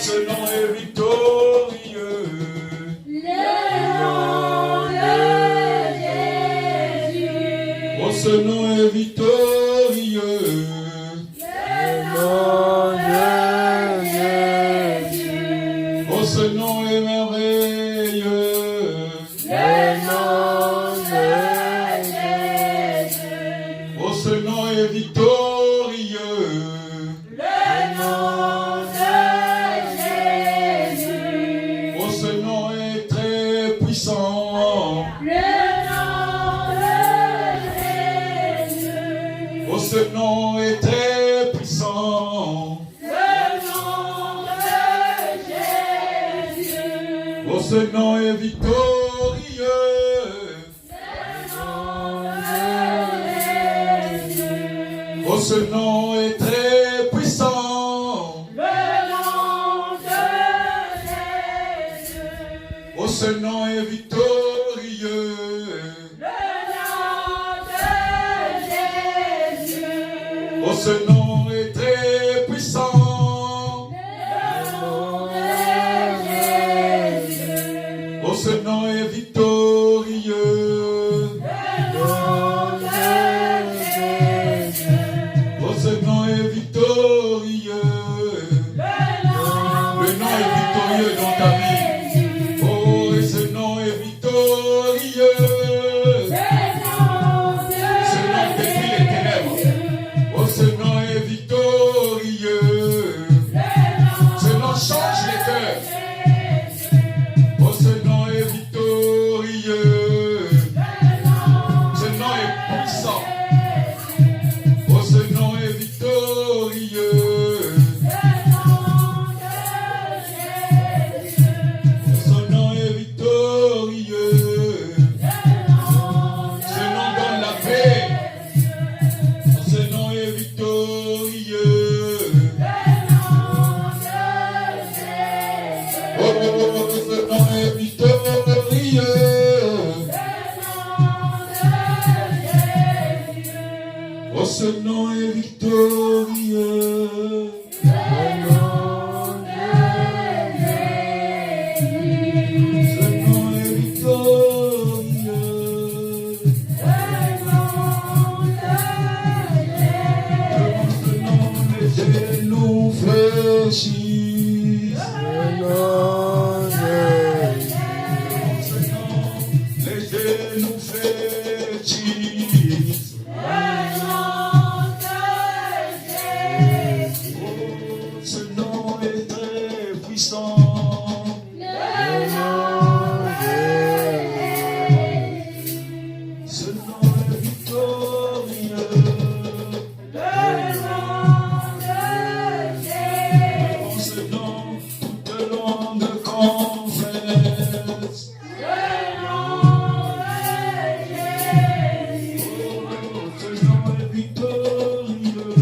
ce nom est victorieux. Le nom de Jésus. Oh, ce nom est victorieux. Le nom de Jésus. Oh, ce nom est merveilleux. Le nom de Jésus. Oh, ce nom est victorieux. Le nom de Jésus. Oh, ce nom est très puissant. Le nom de Jésus. Oh, ce nom est très puissant. Le nom de Jésus. Oh, ce nom est victorieux. Oh, ce nom est très puissant. Le nom de Jésus. Oh, ce nom est victorieux. Le nom de Jésus. Oh, ce nom est très puissant. Le nom de Jésus. Oh, ce nom est victorieux. Le nom de Jésus. Oh, ce nom est victorieux. Le nom est victorieux dans ta vie. Oh, et ce nom est victorieux. Ce nom détruit les ténèbres. Oh, ce nom est victorieux. Ce nom change les cœurs. Oh, ce nom est victorieux. Ce nom est puissant. Oh, ce nom est victorieux. Ce nom est victorieux. Ce nom donne la paix. Ce nom est victorieux. Oh, ce nom est victorieux. Oh, ce nom est victorieux. Ce nom est victorieux. Ce nom, les genoux fléchissent. Les genoux fléchissent. Ce nom est très puissant. Ce nom est victorieux. Devant ce nom, toute langue confesse. Ce nom est victorieux.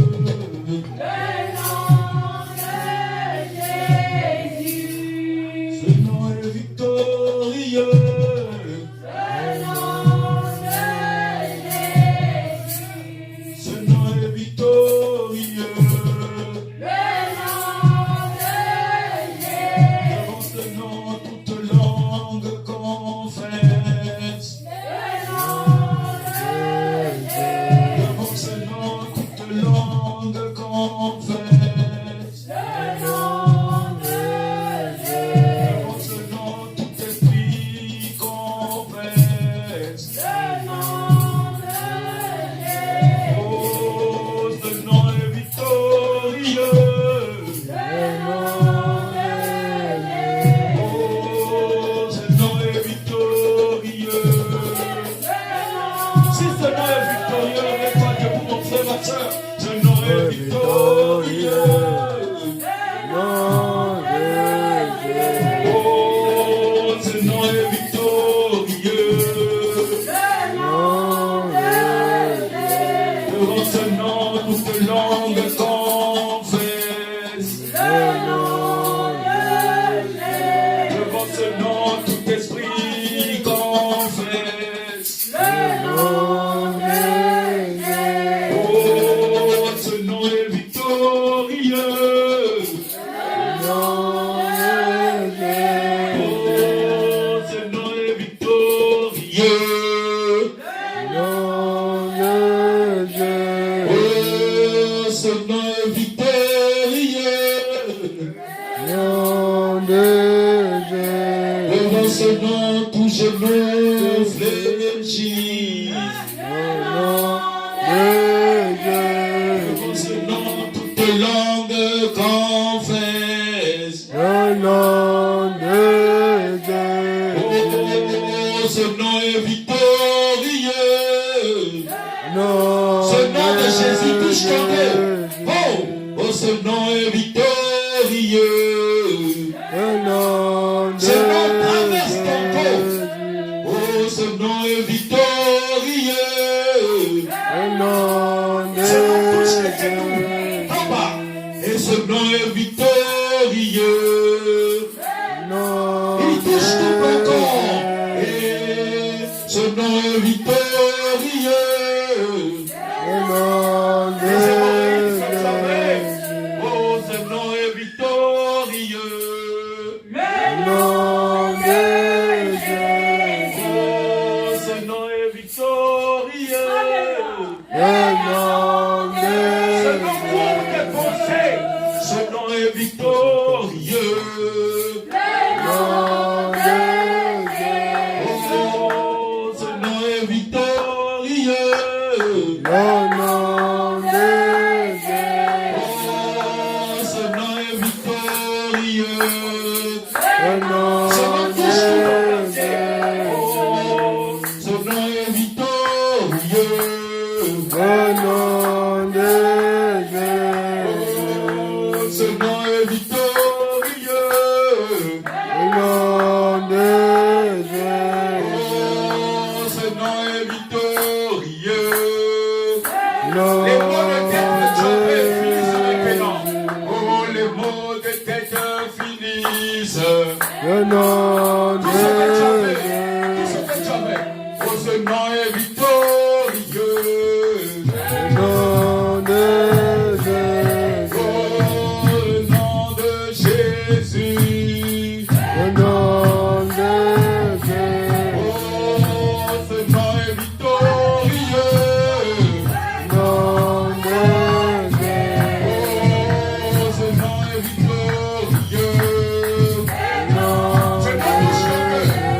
Ce nom est victorieux. Ce nom est victorieux. Devant ce nom, toute langue confesse. Devant ce nom, toute langue confesse. Devant ce nom, tout esprit confesse. Oh, ce nom est victorieux. Oh, ce nom est victorieux. Si ce nom est victorieux, mets-toi debout, mon frère, ma soeur. Ce nom est victorieux. Oh, ce nom est victorieux. Devant ce nom, toute langue confesse. Devant ce nom, tout esprit confesse. Oh, ce nom est victorieux. Nom de Jésus. Devant ce nom, tout genou fléchit. Nom de Jésus. Devant ce nom, toute langue confesse. Le nom de Jésus. Oh, ce nom est victorieux. Ce nom de Jésus touche ton cœur. Oh, ce nom est victorieux. Le nom de Ce nom traverse ton corps. Jésus. Oh, ce nom est victorieux. Le nom de Ce nom touche les Jésus. genoux. En bas. Et ce nom est victorieux. Nom Il touche tout ton de corps. Et ce nom est victorieux. Le nom de Jésus. Oh, ce nom est victorieux. Le nom de Jésus. Oh, ce nom est victorieux. Le nom de Ce nom couvre tes pensées. Ce nom est victorieux. nom de Jésus. Oh, ce nom est victorieux. Le nom de Jésus. Oh, ce nom est victorieux. Le nom Ce nom de touche tout ton Jésus. cœur. Oh, ce nom est victorieux. Le nom de Jésus. Oh, ce nom est victorieux. Le nom de Jésus. Oh, ce nom est victorieux. Nom Les mots de tête de Dieu finissent de maintenant. Jésus. Oh, les mots de tête finissent. Le nom Tout de ce que tu as fait, Jésus. tout ce que tu as fait. Oh, ce nom est victorieux. Le nom de Jésus. Oh, le nom de Jésus. Le nom de Jésus. Oh, ce nom est victorieux. Nom de Jésus. Oh, ce nom est victorieux. Nom Ce nom touche ton cœur.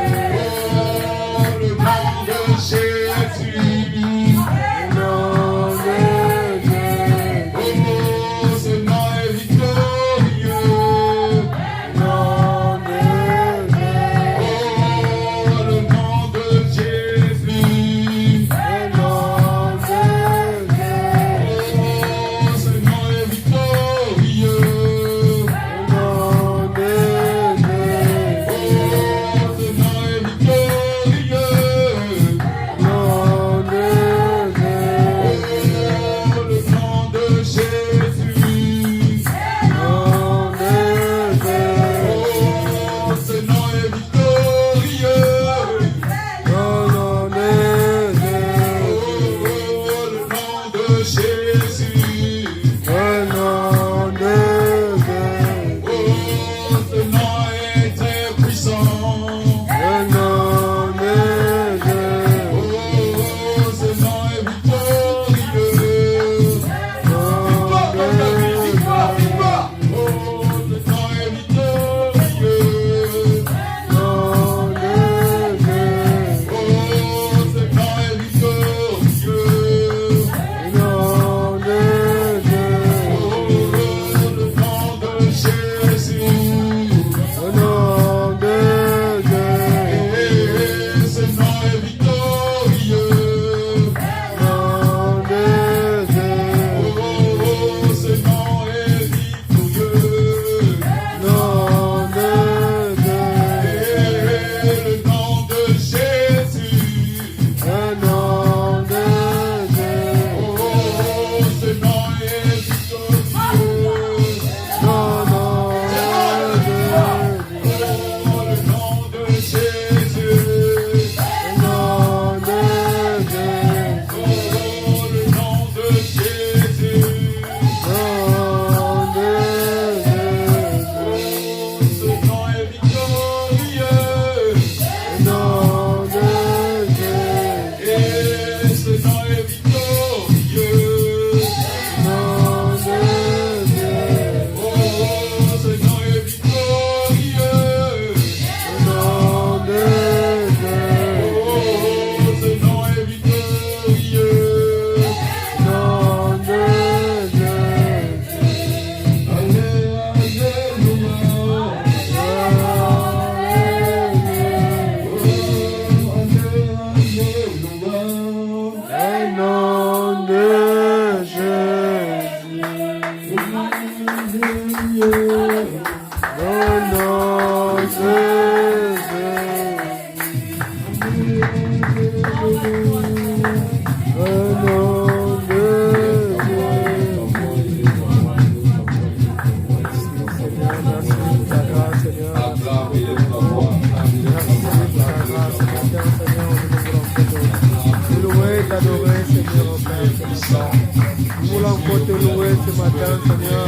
Nous voulons encore te louer ce matin, Seigneur.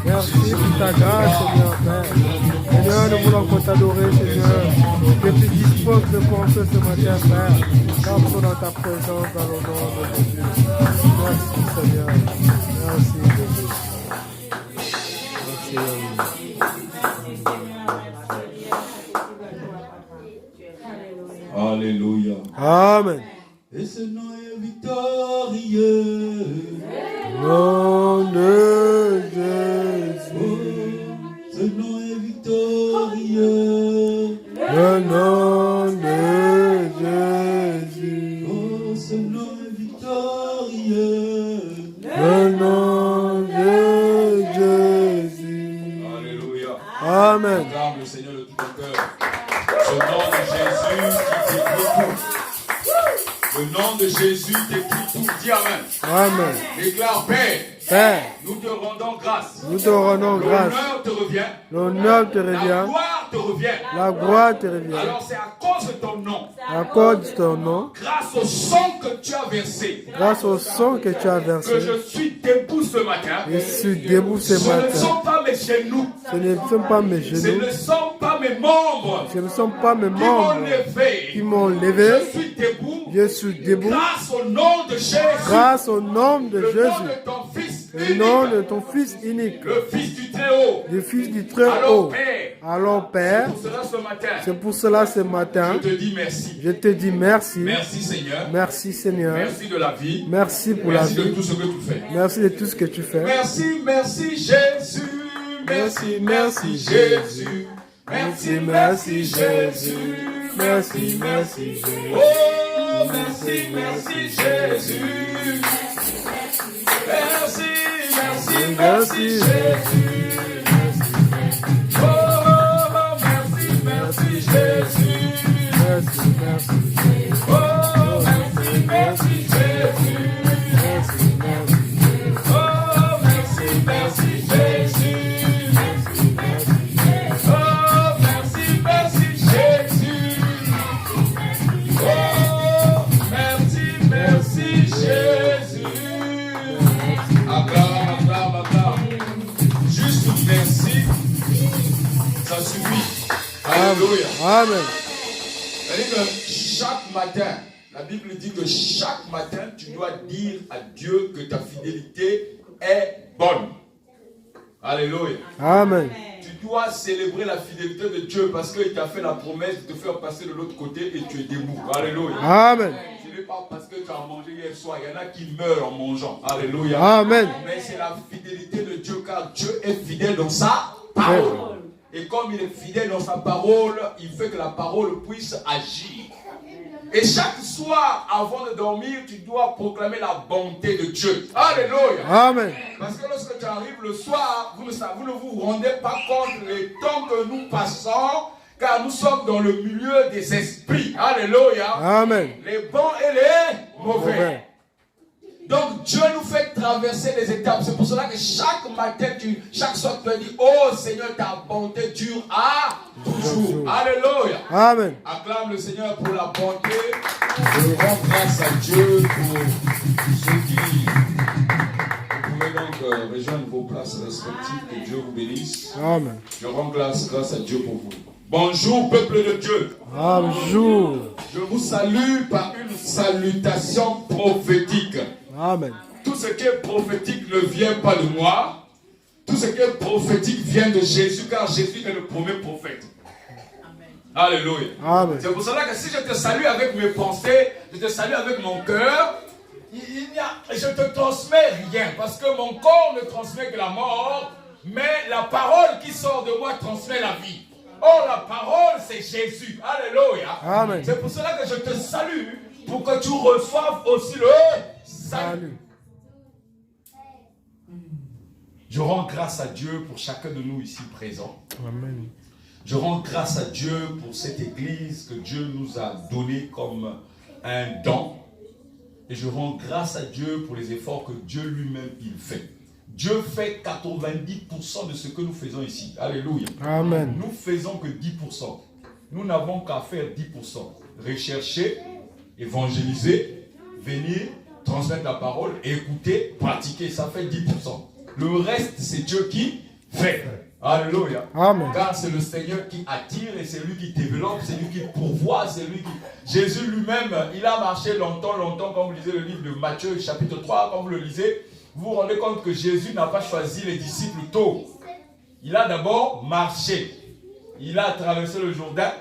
Merci pour ta grâce, Seigneur, Père. Seigneur, nous voulons encore t'adorer, Seigneur. Que tu disposes de force ce matin, Père. Car nous sommes dans ta présence, dans le nom de Jésus. Merci, Seigneur. Merci, Jésus. Merci, Alléluia. Amen. Et ce nom est victorieux. Nom de Jésus. Ce nom est victorieux. Le nom de Jésus. Oh, ce nom est victorieux. Le nom de Jésus. Alléluia. Amen. Acclame le Seigneur de tout ton cœur. Ce nom de Jésus qui décrit tout. Le nom de Jésus décrit tout. Dis Amen. Amen. Déclare Père. Père, Nous te rendons grâce. nous te rendons grâce. L'honneur te revient. L'honneur te La revient. gloire te revient. La gloire te revient. Alors c'est à cause de ton nom, Accorde ton nom, grâce au sang que tu as versé, grâce au sang que tu as que versé. je suis debout ce matin. Je suis debout ce Ce ne matin. sont pas mes genoux, Ce ne sont pas mes ce genoux, ne sont pas mes membres ce ne sont pas mes qui m'ont membres qui levé. m'ont levé. Je suis debout Je suis debout grâce au nom de Jésus, grâce au nom de le nom Jésus, de ton Fils le nom de unique, ton Fils unique, le Fils du Très-Haut. le Fils du Alors Très-Haut. Père, Alors Père, pour cela ce matin, c'est pour cela ce matin, je te dis merci. je te dis merci. Merci Seigneur. Merci Seigneur. Merci de la vie. Merci pour la Merci de vie. tout ce que tu fais. Merci de tout ce que tu fais. Merci, merci Jésus. Merci, merci Jésus. Merci, merci Jésus. Merci, merci Jésus. Oh, merci, merci Jésus. Merci, merci, merci Jésus. Oh, merci, merci Jésus. Merci, merci Jésus. Oh, merci, merci Jésus. Merci, merci. Oh, merci, merci Jésus. Oh, merci, merci Jésus. Oh, merci, merci Jésus. Acclame, acclame, acclame. Juste merci, ça suffit. Alléluia. Amen. C'est-à-dire que chaque matin, la Bible dit que chaque matin, tu dois dire à Dieu que ta fidélité est bonne. Alléluia. Amen. Tu dois célébrer la fidélité de Dieu parce qu'il t'a fait la promesse de te faire passer de l'autre côté et tu es debout. Alléluia. Amen. Ce n'est pas parce que tu as mangé hier soir. Il y en a qui meurent en mangeant. Alléluia. Amen. Mais c'est la fidélité de Dieu car Dieu est fidèle dans sa parole. Et comme il est fidèle dans sa parole, il fait que la parole puisse agir. Et chaque soir, avant de dormir, tu dois proclamer la bonté de Dieu. Alléluia. Amen. Parce que lorsque tu arrives le soir, vous ne vous rendez pas compte les temps que nous passons, car nous sommes dans le milieu des esprits. Alléluia. Amen. Les bons et les mauvais. Mauvais. Donc Dieu nous fait traverser les étapes. C'est pour cela que chaque matin, chaque soir, tu peux dire, oh Seigneur, ta bonté dure à toujours. Alléluia. Amen. Acclame le Seigneur pour la bonté. Je rends grâce à Dieu pour ceux qui... Vous pouvez donc rejoindre vos places respectives. Que Dieu vous bénisse. Amen. Je rends grâce à Dieu pour vous. Bonjour peuple de Dieu. Bonjour. Je vous salue par une salutation prophétique. Amen. Tout ce qui est prophétique ne vient pas de moi. Tout ce qui est prophétique vient de Jésus, car Jésus est le premier prophète. Alléluia. Amen. C'est pour cela que si je te salue avec mes pensées, je te salue avec mon cœur, je ne te transmets rien, parce que mon corps ne transmet que la mort, mais la parole qui sort de moi transmet la vie. Or, la parole, c'est Jésus. Alléluia. Amen. C'est pour cela que je te salue, pour que tu reçoives aussi le salut. Je rends grâce à Dieu pour chacun de nous ici présents. Amen. Je rends grâce à Dieu pour cette église que Dieu nous a donnée comme un don. Et je rends grâce à Dieu pour les efforts que Dieu lui-même il fait. Dieu fait 90% de ce que nous faisons ici. Alléluia. Amen. Nous faisons que 10%. Nous n'avons qu'à faire 10%. Rechercher, évangéliser, venir, transmettre la parole, écouter, pratiquer. Ça fait 10%. Le reste, c'est Dieu qui fait. Alléluia. Amen. Car c'est le Seigneur qui attire et c'est lui qui développe, c'est lui qui pourvoit, c'est lui qui... Jésus lui-même, il a marché longtemps, quand vous lisez le livre de Matthieu, chapitre 3, quand vous le lisez, vous vous rendez compte que Jésus n'a pas choisi les disciples tôt. Il a d'abord marché. Il a traversé le Jourdain.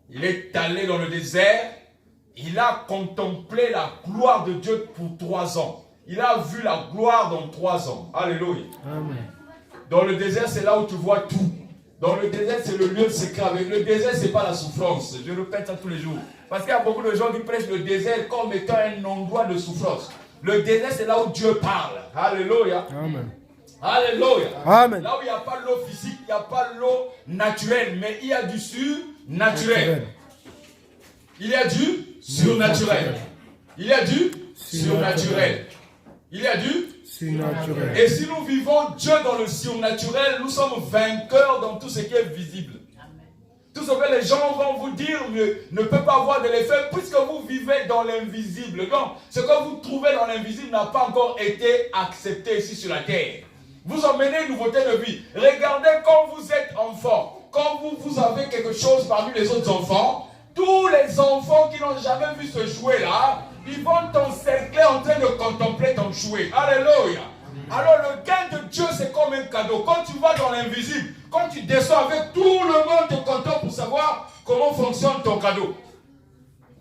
Il est allé dans le désert. Il a contemplé la gloire de Dieu pour 3 ans. Il a vu la gloire dans 3 ans. Alléluia. Amen. Dans le désert, c'est là où tu vois tout. Dans le désert, c'est le lieu secret. Avec le désert, c'est pas la souffrance. Je répète ça tous les jours. Parce qu'il y a beaucoup de gens qui prêchent le désert comme étant un endroit de souffrance. Le désert, c'est là où Dieu parle. Alléluia. Amen. Alléluia. Amen. Là où il n'y a pas l'eau physique, il n'y a pas l'eau naturelle, mais il y a du surnaturel. Il y a du surnaturel. Il y a du surnaturel. Il y a du surnaturel. Et si nous vivons Dieu dans le surnaturel, nous sommes vainqueurs dans tout ce qui est visible. Tout ce que les gens vont vous dire ne peut pas avoir de l'effet puisque vous vivez dans l'invisible. Donc, ce que vous trouvez dans l'invisible n'a pas encore été accepté ici sur la terre. Vous emmenez une nouveauté de vie. Regardez quand vous êtes enfant. Quand vous avez quelque chose parmi les autres enfants, tous les enfants qui n'ont jamais vu ce jouet-là, ils vont t'encercler en train de contempler ton jouet. Alléluia. Alors le gain de Dieu, c'est comme un cadeau. Quand tu vas dans l'invisible, quand tu descends avec tout le monde te contemple pour savoir comment fonctionne ton cadeau.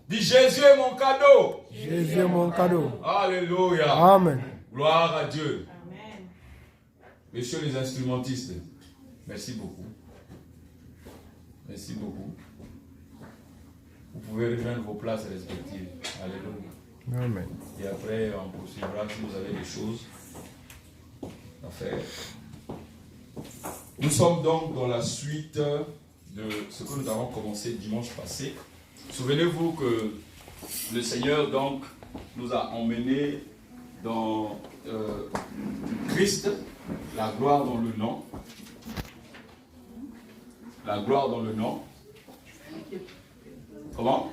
Dis Jésus est mon cadeau. Jésus est mon cadeau. Alléluia. Amen. Gloire à Dieu. Amen. Messieurs les instrumentistes, merci beaucoup. Merci beaucoup. Vous pouvez rejoindre vos places respectives. Alléluia. Amen. Et après, on poursuivra si vous avez des choses à faire. Nous sommes donc dans la suite de ce que nous avons commencé dimanche passé. Souvenez-vous que le Seigneur donc nous a emmenés dans Christ, la gloire dans le nom. La gloire dans le nom. Comment?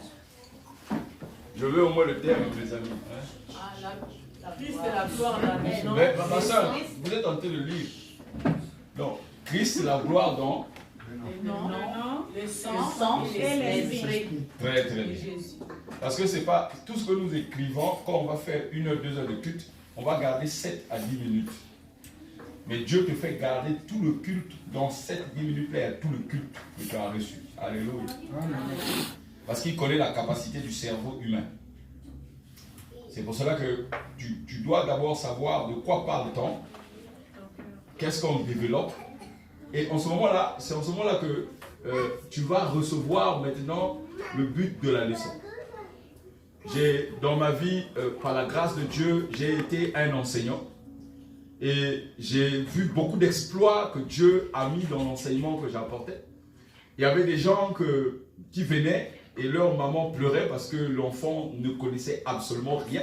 Je veux au moins le terme, mes amis. Hein? Christ est la gloire dans le nom. Mais ma soeur, vous êtes en train de lire. Donc, Christ, la gloire dans Le nom, le sang et l'esprit. Très très bien. Parce que c'est pas tout ce que nous écrivons, quand on va faire 1 heure, 2 heures de culte, on va garder 7 à 10 minutes. Mais Dieu te fait garder tout le culte dans 7-10 minutes là, il y a tout le culte que tu as reçu. Alléluia. Parce qu'il connaît la capacité du cerveau humain. C'est pour cela que tu dois d'abord savoir de quoi parle-t-on, qu'est-ce qu'on développe. Et en ce moment-là, c'est en ce moment-là que tu vas recevoir maintenant le but de la leçon. Dans ma vie, par la grâce de Dieu, j'ai été un enseignant. Et j'ai vu beaucoup d'exploits que Dieu a mis dans l'enseignement que j'apportais. Il y avait des gens qui venaient et leur maman pleurait parce que l'enfant ne connaissait absolument rien.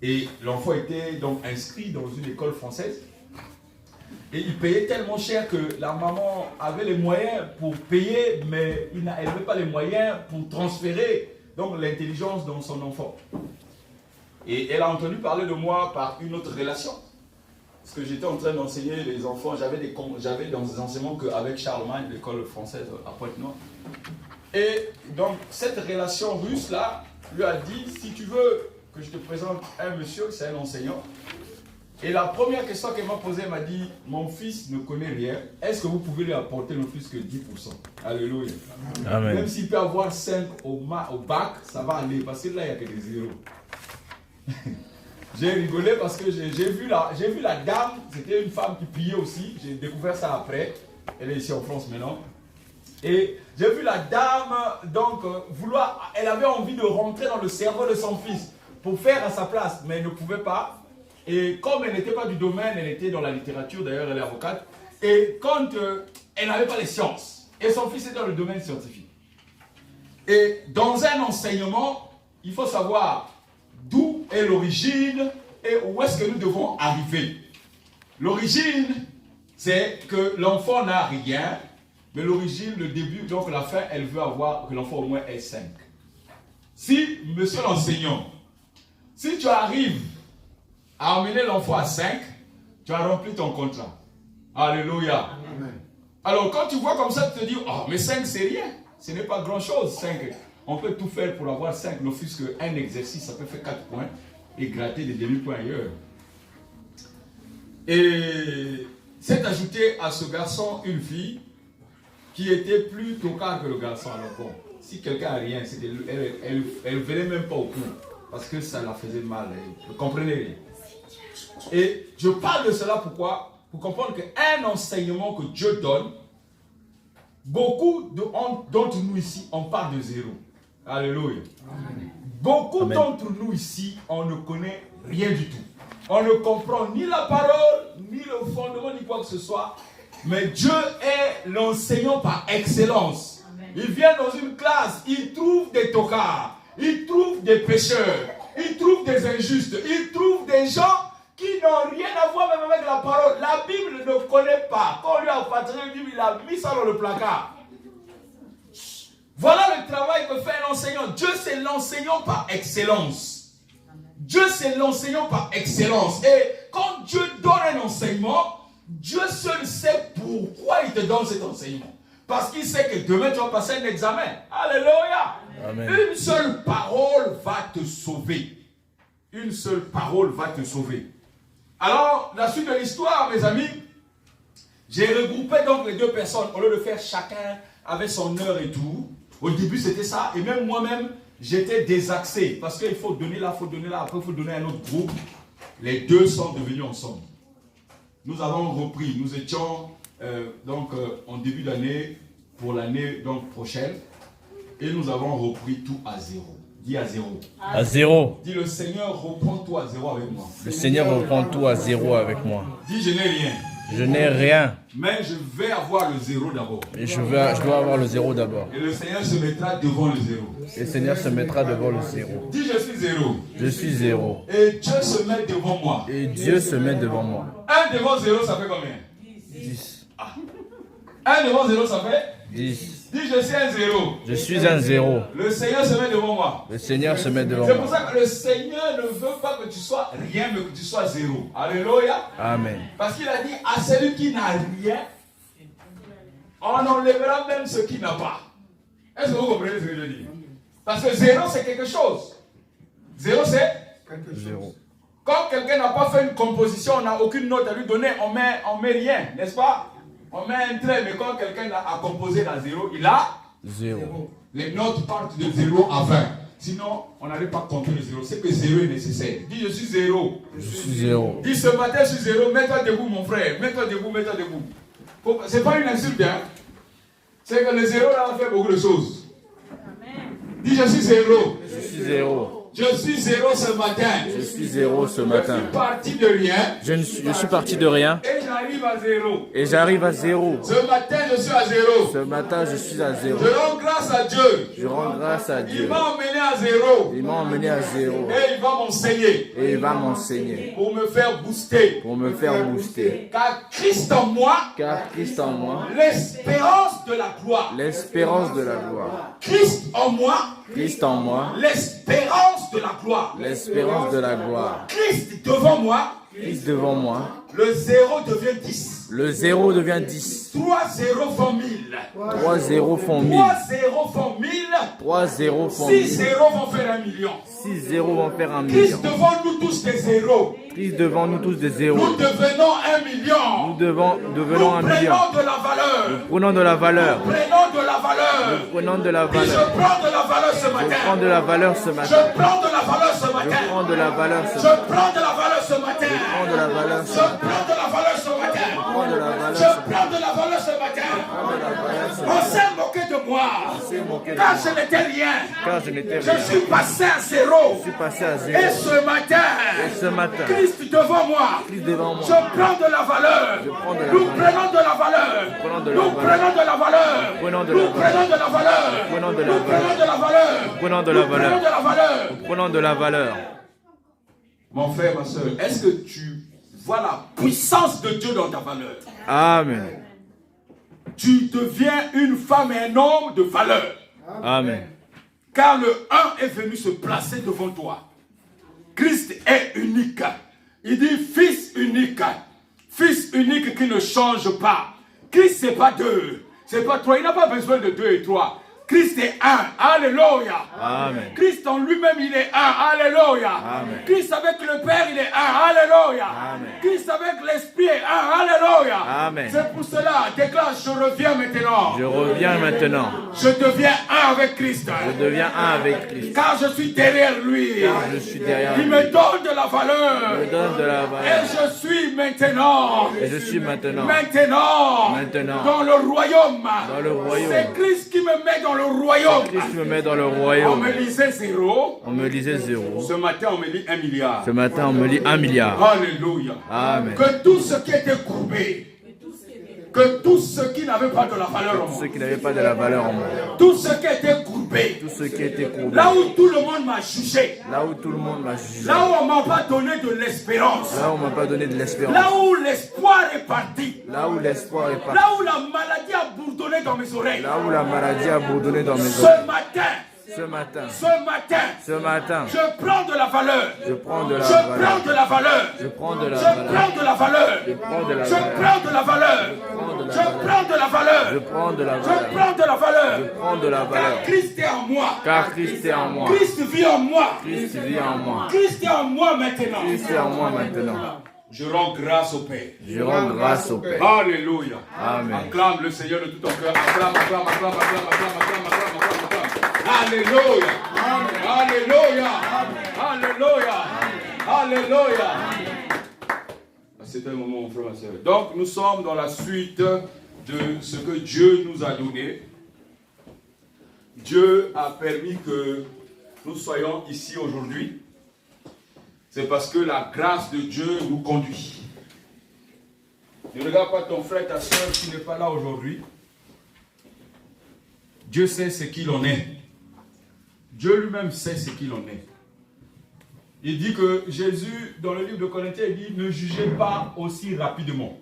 Et l'enfant était donc inscrit dans une école française. Et il payait tellement cher que la maman avait les moyens pour payer, mais elle n'avait pas les moyens pour transférer donc l'intelligence dans son enfant. Et elle a entendu parler de moi par une autre relation. Parce que j'étais en train d'enseigner les enfants, j'avais dans des enseignements qu'avec Charlemagne, l'école française à Pointe-Noire. Et donc cette relation russe-là lui a dit, si tu veux que je te présente un monsieur, c'est un enseignant. Et la première question qu'elle m'a posée, elle m'a dit, mon fils ne connaît rien, est-ce que vous pouvez lui apporter non plus que 10%? Alléluia. Amen. Même s'il peut avoir 5 au bac, ça va aller, parce que là, il n'y a que des zéros. J'ai rigolé parce que j'ai vu la dame, c'était une femme qui priait aussi, j'ai découvert ça après, elle est ici en France maintenant. Et j'ai vu la dame, donc, elle avait envie de rentrer dans le cerveau de son fils pour faire à sa place, mais elle ne pouvait pas. Et comme elle n'était pas du domaine, elle était dans la littérature, d'ailleurs elle est avocate. Et quand elle n'avait pas les sciences, et son fils était dans le domaine scientifique. Et dans un enseignement, il faut savoir d'où est l'origine et où est-ce que nous devons arriver. L'origine, c'est que l'enfant n'a rien, mais l'origine, le début, donc la fin, elle veut avoir que l'enfant au moins ait 5. Si, monsieur l'enseignant, si tu arrives à emmener l'enfant à 5, tu as rempli ton contrat. Alléluia. Amen. Alors quand tu vois comme ça, tu te dis, oh, mais 5 c'est rien. Ce n'est pas grand chose, 5. On peut tout faire pour avoir 5, ne fût-ce qu'un exercice, ça peut faire 4 points et gratter des demi-points ailleurs. Et c'est ajouté à ce garçon une fille qui était plus tocard que le garçon. Alors bon, si quelqu'un n'a rien, elle ne venait même pas au cours parce que ça la faisait mal, elle ne comprenait rien. Et je parle de cela pourquoi? Pour comprendre qu'un enseignement que Dieu donne, beaucoup d'entre nous ici, on part de zéro. Alléluia. Amen. Beaucoup d'entre nous ici, on ne connaît rien du tout. On ne comprend ni la parole, ni le fondement, ni quoi que ce soit. Mais Dieu est l'enseignant par excellence. Amen. Il vient dans une classe, il trouve des tocards, il trouve des pécheurs, il trouve des injustes, il trouve des gens qui n'ont rien à voir même avec la parole. La Bible ne connaît pas. Quand on lui a partagé la Bible, il a mis ça dans le placard. Voilà le travail que fait l'enseignant. Dieu, c'est l'enseignant par excellence. Dieu, c'est l'enseignant par excellence. Et quand Dieu donne un enseignement, Dieu seul sait pourquoi il te donne cet enseignement. Parce qu'il sait que demain, tu vas passer un examen. Alléluia. Amen. Une seule parole va te sauver. Une seule parole va te sauver. Alors, la suite de l'histoire, mes amis, j'ai regroupé donc les deux personnes. Au lieu de faire chacun avec son heure et tout. Au début, c'était ça. Et même moi-même, j'étais désaxé. Parce qu'il faut donner là, il faut donner là. Après, il faut donner à un autre groupe. Les deux sont devenus ensemble. Nous avons repris. Nous étions en début d'année pour l'année prochaine. Et nous avons repris tout à zéro. Dis à zéro. À zéro. Dis le Seigneur reprend tout à zéro avec moi. Le Seigneur reprend tout à zéro avec moi. Dis je n'ai rien. Je n'ai rien. Mais je vais avoir le zéro d'abord. Et je dois avoir le zéro d'abord. Et le Seigneur se mettra devant le zéro. Et le Seigneur se mettra devant le zéro. Dis je suis zéro. Je suis zéro. Et Dieu se met devant moi. Et Dieu se met devant moi. 1 devant 0, ça fait combien? 10. 1 devant 0, ça fait 10. Dis je suis un zéro. Je suis un zéro. Le Seigneur se met devant moi. Le Seigneur se met devant moi. C'est pour moi. ça que le Seigneur ne veut pas que tu sois rien, mais que tu sois zéro. Alléluia. Amen. Parce qu'il a dit à celui qui n'a rien, on enlèvera même ce qui n'a pas. Est-ce que vous comprenez ce que je dis? Parce que zéro, c'est quelque chose. Zéro, c'est quelque chose. Zéro. Quand quelqu'un n'a pas fait une composition, on n'a aucune note à lui donner, on met rien, n'est-ce pas? On met un trait, mais quand quelqu'un a composé dans zéro, il a zéro. Les notes partent de 0 à 20. Sinon, on n'arrive pas à compter le zéro. C'est que zéro est nécessaire. Dis je suis zéro. Je suis zéro. Dis ce matin je suis zéro. Mets-toi debout mon frère. Mets-toi debout, mets-toi debout. C'est pas une insulte, hein. C'est que le zéro là va faire beaucoup de choses. Amen. Dis je suis zéro. Je suis zéro. Je suis zéro ce matin. Je suis zéro ce matin. Je suis parti de rien. Je suis parti de rien. Et j'arrive à zéro. Et j'arrive à zéro. Ce matin, je suis à zéro. Ce matin, je suis à zéro. Je rends grâce à Dieu. Je rends grâce à Dieu. Il m'a emmené à zéro. Il m'a emmené à zéro. Et il va m'enseigner. Et il va m'enseigner. Pour me faire booster. Pour me faire booster. Car Christ en moi. Car Christ en moi. L'espérance de la gloire. L'espérance de la gloire. Christ en moi. Christ en moi. L'espérance de la gloire. L'espérance de la gloire. Christ devant moi. Christ devant moi. Le 0 devient 10. Le 0 devient 10. 3 0 font 1000. 3 0 font 1000. 3 0 font 1000. 3 0 font 1000. 6 0 vont faire 1 million. 6 0 vont faire 1 million. Christ devant nous tous des zéros. Christ devant nous tous des zéros. Nous devenons 1 million. Nous devenons 1 million. Nous prenons de la valeur. Nous prenons de la valeur. Nous prenons de la valeur. Nous prenons de la valeur. Je prends de la valeur ce matin. Je prends de la valeur ce matin. Je prends de la valeur ce matin. Je prends de la valeur ce matin. Je prends de la valeur ce matin. Je prends de la valeur ce matin. Je prends de la valeur ce matin. Je prends de la valeur Je prends de la valeur ce matin. On s'est moqué de moi. Car je n'étais rien. Car je n'étais Je rien. suis passé à zéro. Je suis passé à Et zéro. ce matin, Christ devant moi. Christ devant moi. Je prends de la valeur. prends de la Nous valeur. prenons de la valeur. Prenons de la Nous valeur. prenons de la valeur. Prenons de Nous la prenons de la valeur. Prenons de la Nous valeur. prenons de la valeur. Prenons de la Nous prenons valeur. de la valeur. Prenons de la valeur. Mon frère, ma soeur, est-ce que tu vois la puissance de Dieu dans ta valeur? Amen. Tu deviens une femme et un homme de valeur. Amen. Car le 1 est venu se placer devant toi. Christ est unique. Il dit fils unique. Fils unique qui ne change pas. Christ, c'est pas deux. C'est pas trois. Il n'a pas besoin de deux et trois. Christ est un. Alléluia. Amen. Christ en lui-même, il est un. Alléluia. Amen. Christ avec le Père, il est un. Alléluia. Amen. Christ avec l'Esprit est un. Alléluia. Amen. C'est pour cela, déclare, je reviens maintenant. Je reviens maintenant. Je deviens un avec Christ. Je deviens un avec Christ. Car je suis derrière lui. Car je suis derrière Il lui. me donne de la valeur. Il me donne de la Et valeur. je suis maintenant. Et je suis maintenant. Maintenant. Dans le royaume. Dans le royaume. C'est Christ qui me met dans le royaume. Christ me met dans le On royaume. me lisait 0. On me lisait 0. Ce matin, on me lit 1 milliard. Ce matin, on me lit 1 milliard. Alléluia. Amen. Que tout ce qui était courbé, que tout ce qui n'avait pas de la valeur en Tous moi, ceux qui n'avaient pas de la valeur en moi. tout ce qui était courbé, Tous ceux qui étaient courbés. là où tout le monde m'a jugé, Là où tout le monde m'a jugé. là où on m'a pas donné de l'espérance, Là où on m'a pas donné de l'espérance. là où l'espoir est parti, Là où l'espoir est parti. là où la maladie a bourdonné dans mes oreilles, Là où la maladie a bourdonné dans mes oreilles. ce matin, Ce matin. ce matin, Je prends de la valeur, Je prends de la je valeur. prends de la valeur, Je prends de la je valeur. prends de la valeur, Je prends de la je valeur. prends de la valeur, je prends de la valeur, Je prends de la je valeur. prends de la valeur, Je prends de la car valeur. Christ est en moi, Car Christ est en moi. Christ vit en moi, Christ vit en moi. Christ est en moi maintenant. Christ est en moi maintenant. Je rends grâce au Père. Je rends grâce au Père. Alléluia. Amen. Acclame le Seigneur de tout ton cœur. Acclame, acclame, acclame, acclame, acclame, acclame, acclame, acclame, acclame. Alléluia. Alléluia. Alléluia. Alléluia. C'est un moment, mon frère, ma soeur. Donc, nous sommes dans la suite de ce que Dieu nous a donné. Dieu a permis que nous soyons ici aujourd'hui. C'est parce que la grâce de Dieu nous conduit. Ne regarde pas ton frère, ta soeur qui n'est pas là aujourd'hui. Dieu sait ce qu'il en est. Dieu lui-même sait ce qu'il en est. Il dit que Jésus, dans le livre de Corinthiens, il dit, ne jugez pas aussi rapidement.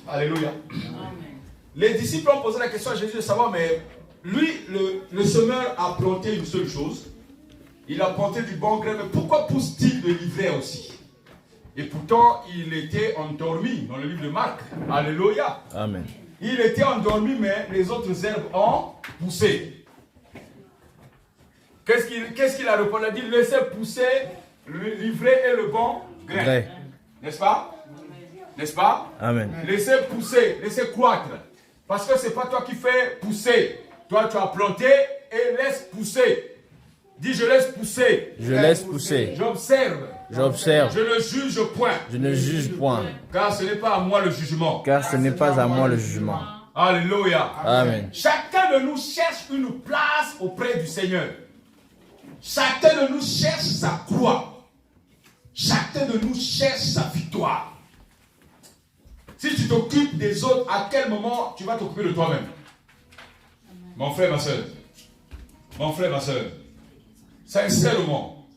Alléluia. Amen. Les disciples ont posé la question à Jésus de savoir, mais lui, le semeur a planté une seule chose. Il a planté du bon grain, mais pourquoi pousse-t-il de l'ivraie aussi? Et pourtant, il était endormi dans le livre de Marc. Alléluia. Amen. Il était endormi, mais les autres herbes ont poussé. Qu'est-ce qu'il a répondu? Il a dit, laissez pousser l'ivraie et le bon grain. Vrai. N'est-ce pas? N'est-ce pas? Amen. Laissez pousser, laissez croître. Parce que ce n'est pas toi qui fais pousser. Toi, tu as planté et laisse pousser. Dis, je laisse pousser. Je laisse pousser. J'observe. J'observe. Je ne juge point. Je ne juge point. Car ce n'est pas à moi le jugement. Car ce n'est pas à moi le jugement. Alléluia. Amen. Chacun de nous cherche une place auprès du Seigneur. Chacun de nous cherche sa croix. Chacun de nous cherche sa victoire. Si tu t'occupes des autres, à quel moment tu vas t'occuper de toi-même? Mon frère, ma soeur. Mon frère, ma soeur. Sincèrement,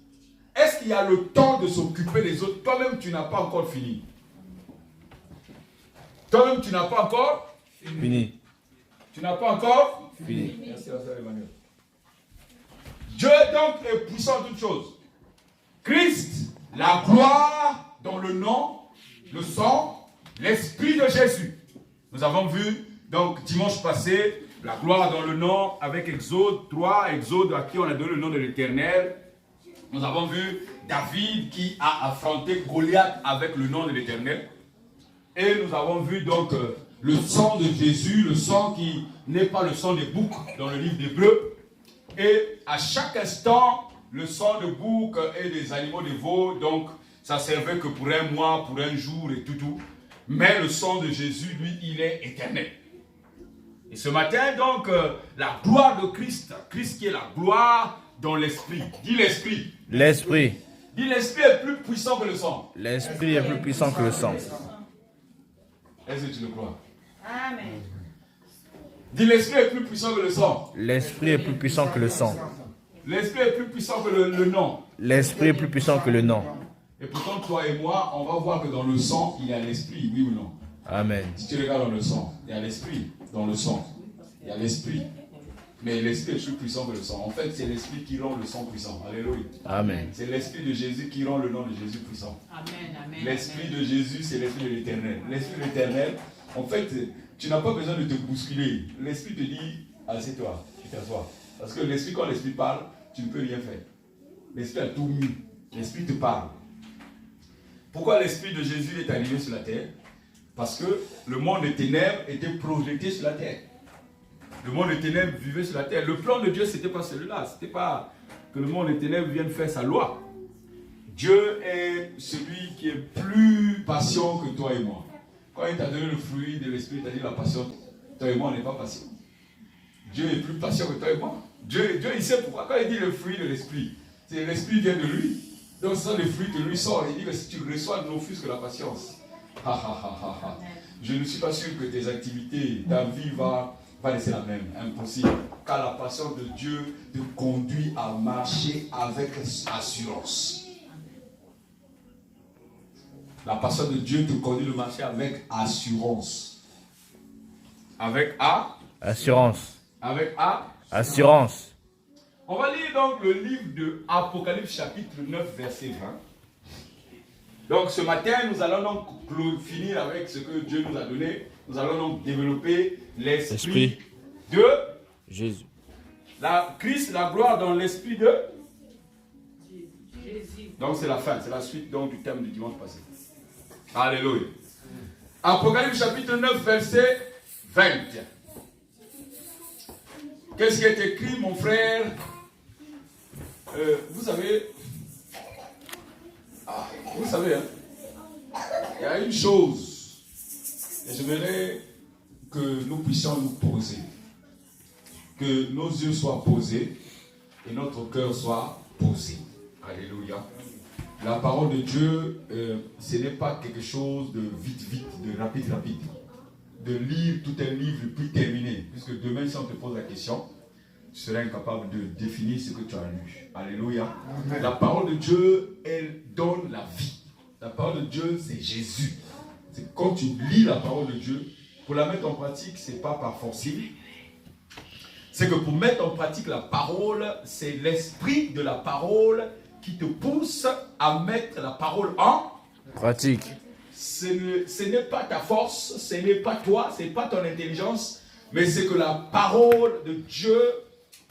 est-ce qu'il y a le temps de s'occuper des autres? Toi-même, tu n'as pas encore fini. Toi-même, tu n'as pas encore Fini. Tu n'as pas encore Fini. Merci, la sœur Emmanuel. Dieu donc est puissant en toutes choses. Christ, la gloire dans le nom, le sang, l'esprit de Jésus. Nous avons vu donc dimanche passé la gloire dans le nom avec Exode 3, Exode à qui on a donné le nom de l'Éternel. Nous avons vu David qui a affronté Goliath avec le nom de l'Éternel. Et nous avons vu donc le sang de Jésus, le sang qui n'est pas le sang des boucs dans le livre d'Hébreux. Et à chaque instant, le sang de bouc et des animaux de veau, donc ça servait que pour un mois, pour un jour et tout. Mais le sang de Jésus, lui, il est éternel. Et Et ce matin, donc, la gloire de Christ, Christ qui est la gloire dans l'esprit. Dis l'esprit. L'esprit. Dis l'esprit est plus puissant que le sang. L'esprit est plus puissant que le sang. Est-ce que tu le crois? Amen. Dis l'esprit est plus puissant que le sang. L'esprit est plus puissant que le sang. L'esprit est plus puissant que le nom. L'esprit est plus puissant que le nom. Et pourtant, toi et moi, on va voir que dans le sang, il y a l'esprit, oui ou non? Amen. Si tu regardes dans le sang, il y a l'esprit dans le sang. Il y a l'esprit. Mais l'esprit est plus puissant que le sang. En fait, c'est l'esprit qui rend le sang puissant. Alléluia. Amen. C'est l'esprit de Jésus qui rend le nom de Jésus puissant. Amen. Amen. L'esprit de Jésus, c'est l'esprit de l'éternel. L'esprit de l'éternel, en fait, tu n'as pas besoin de te bousculer. L'esprit te dit, assieds-toi, tu t'assois. Parce que l'esprit, quand l'esprit parle, tu ne peux rien faire. L'esprit a tout mis. L'esprit te parle. Pourquoi l'esprit de Jésus est arrivé sur la terre? Parce que le monde des ténèbres était projeté sur la terre. Le monde des ténèbres vivait sur la terre. Le plan de Dieu, ce n'était pas celui-là. Ce n'était pas que le monde des ténèbres vienne faire sa loi. Dieu est celui qui est plus patient que toi et moi. Quand il t'a donné le fruit de l'esprit, il t'a dit la patience. Toi et moi, on n'est pas patient. Dieu est plus patient que toi et moi. Dieu, il sait pourquoi. Quand il dit le fruit de l'esprit, c'est l'esprit vient de lui. Donc ce sont les fruits que lui sort. Il dit que si tu reçois, n'offusque que la patience. Je ne suis pas sûr que tes activités, ta vie va laisser la même. Impossible. Car la patience de Dieu te conduit à marcher avec assurance. La patience de Dieu te conduit à marcher avec assurance. Avec Assurance. Avec Assurance. On va lire donc le livre de Apocalypse chapitre 9 verset 20. Donc ce matin, nous allons donc finir avec ce que Dieu nous a donné. Nous allons donc développer l'esprit de Jésus. Christ, la gloire dans l'esprit de Jésus. Donc c'est la fin, c'est la suite donc du thème du dimanche passé. Alléluia. Apocalypse chapitre 9 verset 20. Qu'est-ce qui est écrit, mon frère? Vous savez, hein, il y a une chose, et j'aimerais que nous puissions nous poser, que nos yeux soient posés et notre cœur soit posé. Alléluia. La parole de Dieu, ce n'est pas quelque chose de vite, de rapide. De lire tout un livre puis terminer. Puisque demain, si on te pose la question, tu seras incapable de définir ce que tu as lu. Alléluia. Amen. La parole de Dieu, elle donne la vie. La parole de Dieu, c'est Jésus. C'est quand tu lis la parole de Dieu, pour la mettre en pratique, ce n'est pas par forcing. C'est que pour mettre en pratique la parole, c'est l'esprit de la parole qui te pousse à mettre la parole en pratique. Ce n'est pas ta force, ce n'est pas toi, ce n'est pas ton intelligence, mais c'est que la parole de Dieu,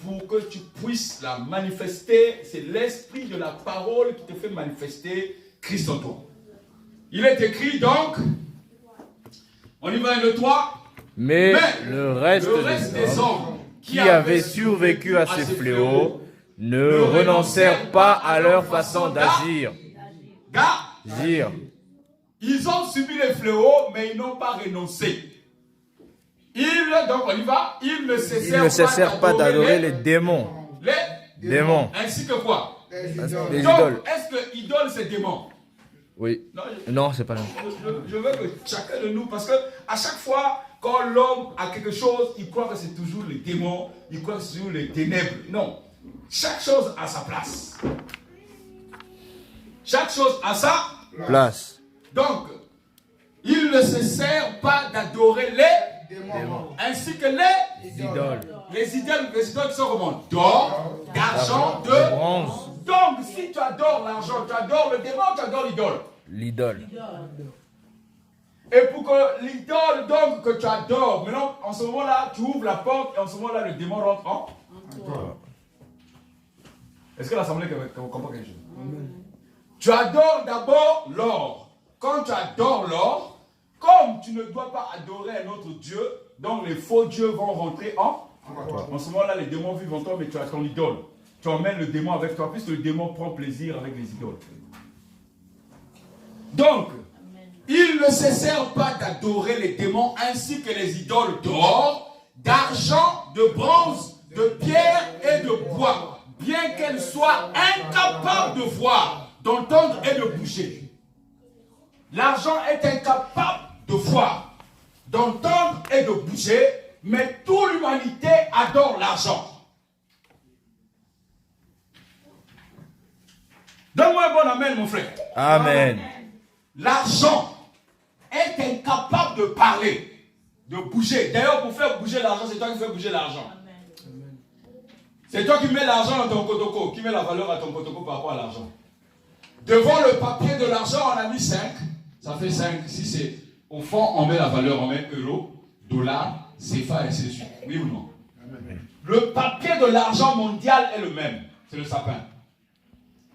pour que tu puisses la manifester, c'est l'esprit de la parole qui te fait manifester Christ en toi. Il est écrit donc, on y va 1, 2, 3. Mais le reste des hommes qui avaient survécu à ces fléaux ne renoncèrent pas à leur façon d'agir. Ils ont subi les fléaux, mais ils n'ont pas renoncé. Donc on y va, ils ne cessèrent pas d'adorer les démons. Les démons. Ainsi que quoi? Les idoles. Est-ce que idole c'est démon? Oui. Non, c'est pas là. Je veux que chacun de nous, parce que à chaque fois, quand l'homme a quelque chose, il croit que c'est toujours les démons, il croit que c'est toujours les ténèbres. Non. Chaque chose a sa place. Chaque chose a sa place. Donc, ils ne cessèrent pas d'adorer les démons, ainsi que les idoles. Les idoles qui sont comment? D'or, d'argent, de bronze. Donc, si tu adores l'argent, tu adores le démon, tu adores l'idole. L'idole. Et pour que l'idole, donc, que tu adores, maintenant, en ce moment-là, tu ouvres la porte et en ce moment-là, le démon rentre en toi. Est-ce que l'assemblée comprend quelque chose? Tu adores d'abord l'or. Quand tu adores l'or, comme tu ne dois pas adorer un autre Dieu, donc les faux dieux vont rentrer en ce moment-là, les démons vivent en toi, mais tu as ton idole. Tu emmènes le démon avec toi, puisque le démon prend plaisir avec les idoles. Donc, ils ne cessèrent pas d'adorer les démons ainsi que les idoles d'or, d'argent, d'argent, de bronze, de pierre et de bois, bien qu'elle soit incapable de voir, d'entendre et de bouger. L'argent est incapable de voir, d'entendre et de bouger, mais toute l'humanité adore l'argent. Donne-moi un bon amen, mon frère. Amen. L'argent est incapable de parler, de bouger. D'ailleurs, pour faire bouger l'argent, c'est toi qui fais bouger l'argent. C'est toi qui mets l'argent dans ton kotoko, qui met la valeur à ton kotoko par rapport à l'argent. Devant le papier de l'argent, on a mis 5. Ça fait 5. Si c'est au fond, on met la valeur, on met euro, dollar, CFA et ainsi de suite. Oui ou non? Amen. Le papier de l'argent mondial est le même. C'est le sapin.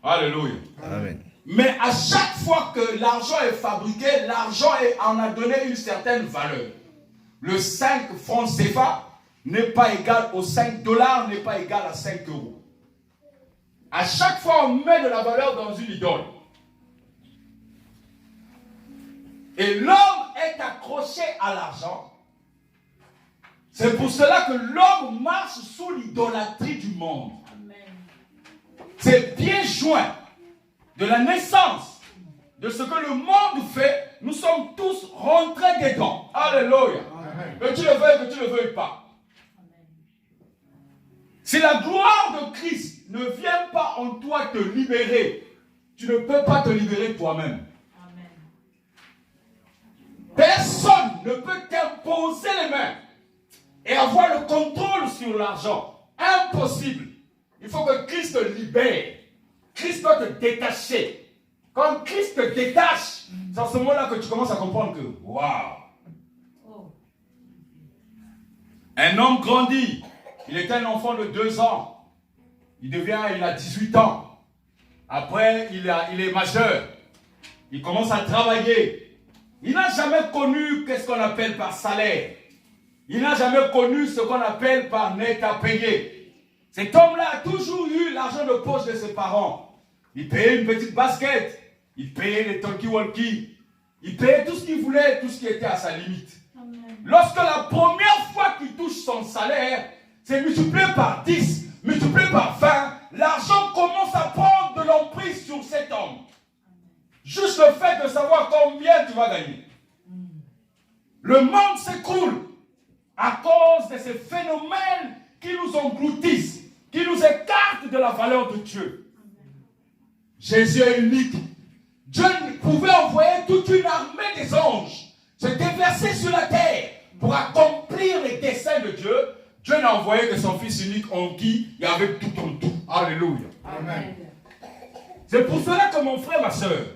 Alléluia. Amen. Mais à chaque fois que l'argent est fabriqué, l'argent en a donné une certaine valeur. Le 5 francs CFA n'est pas égal aux 5 dollars, n'est pas égal à 5 euros. À chaque fois, on met de la valeur dans une idole. Et l'homme est accroché à l'argent. C'est pour cela que l'homme marche sous l'idolâtrie du monde. C'est bien joint de la naissance, de ce que le monde fait, nous sommes tous rentrés dedans. Alléluia. Que tu le veuilles, que tu ne le veuilles pas. Si la gloire de Christ ne vient pas en toi te libérer, tu ne peux pas te libérer toi-même. Personne ne peut t'imposer les mains et avoir le contrôle sur l'argent. Impossible. Il faut que Christ te libère. Christ doit te détacher. Quand Christ te détache, c'est à ce moment-là que tu commences à comprendre que, waouh! Un homme grandit. Il était un enfant de 2 ans. Il a 18 ans. Après, il est majeur. Il commence à travailler. Il n'a jamais connu qu'est-ce qu'on appelle par salaire. Il n'a jamais connu ce qu'on appelle par net à payer. Cet homme-là a toujours eu l'argent de poche de ses parents. Il payait une petite basket. Il payait les talkie-walkie. Il payait tout ce qu'il voulait, tout ce qui était à sa limite. Amen. Lorsque la première fois qu'il touche son salaire, c'est multiplié par 10, multiplié par 20, l'argent commence à prendre de l'emprise sur cet homme. Juste le fait de savoir combien tu vas gagner. Le monde s'écroule à cause de ces phénomènes qui nous engloutissent, qui nous écartent de la valeur de Dieu. Jésus est unique. Dieu pouvait envoyer toute une armée des anges se déverser sur la terre pour accomplir les desseins de Dieu. Dieu n'a envoyé que son Fils unique en qui il y avait tout en tout. Alléluia. Amen. C'est pour cela que mon frère, ma soeur,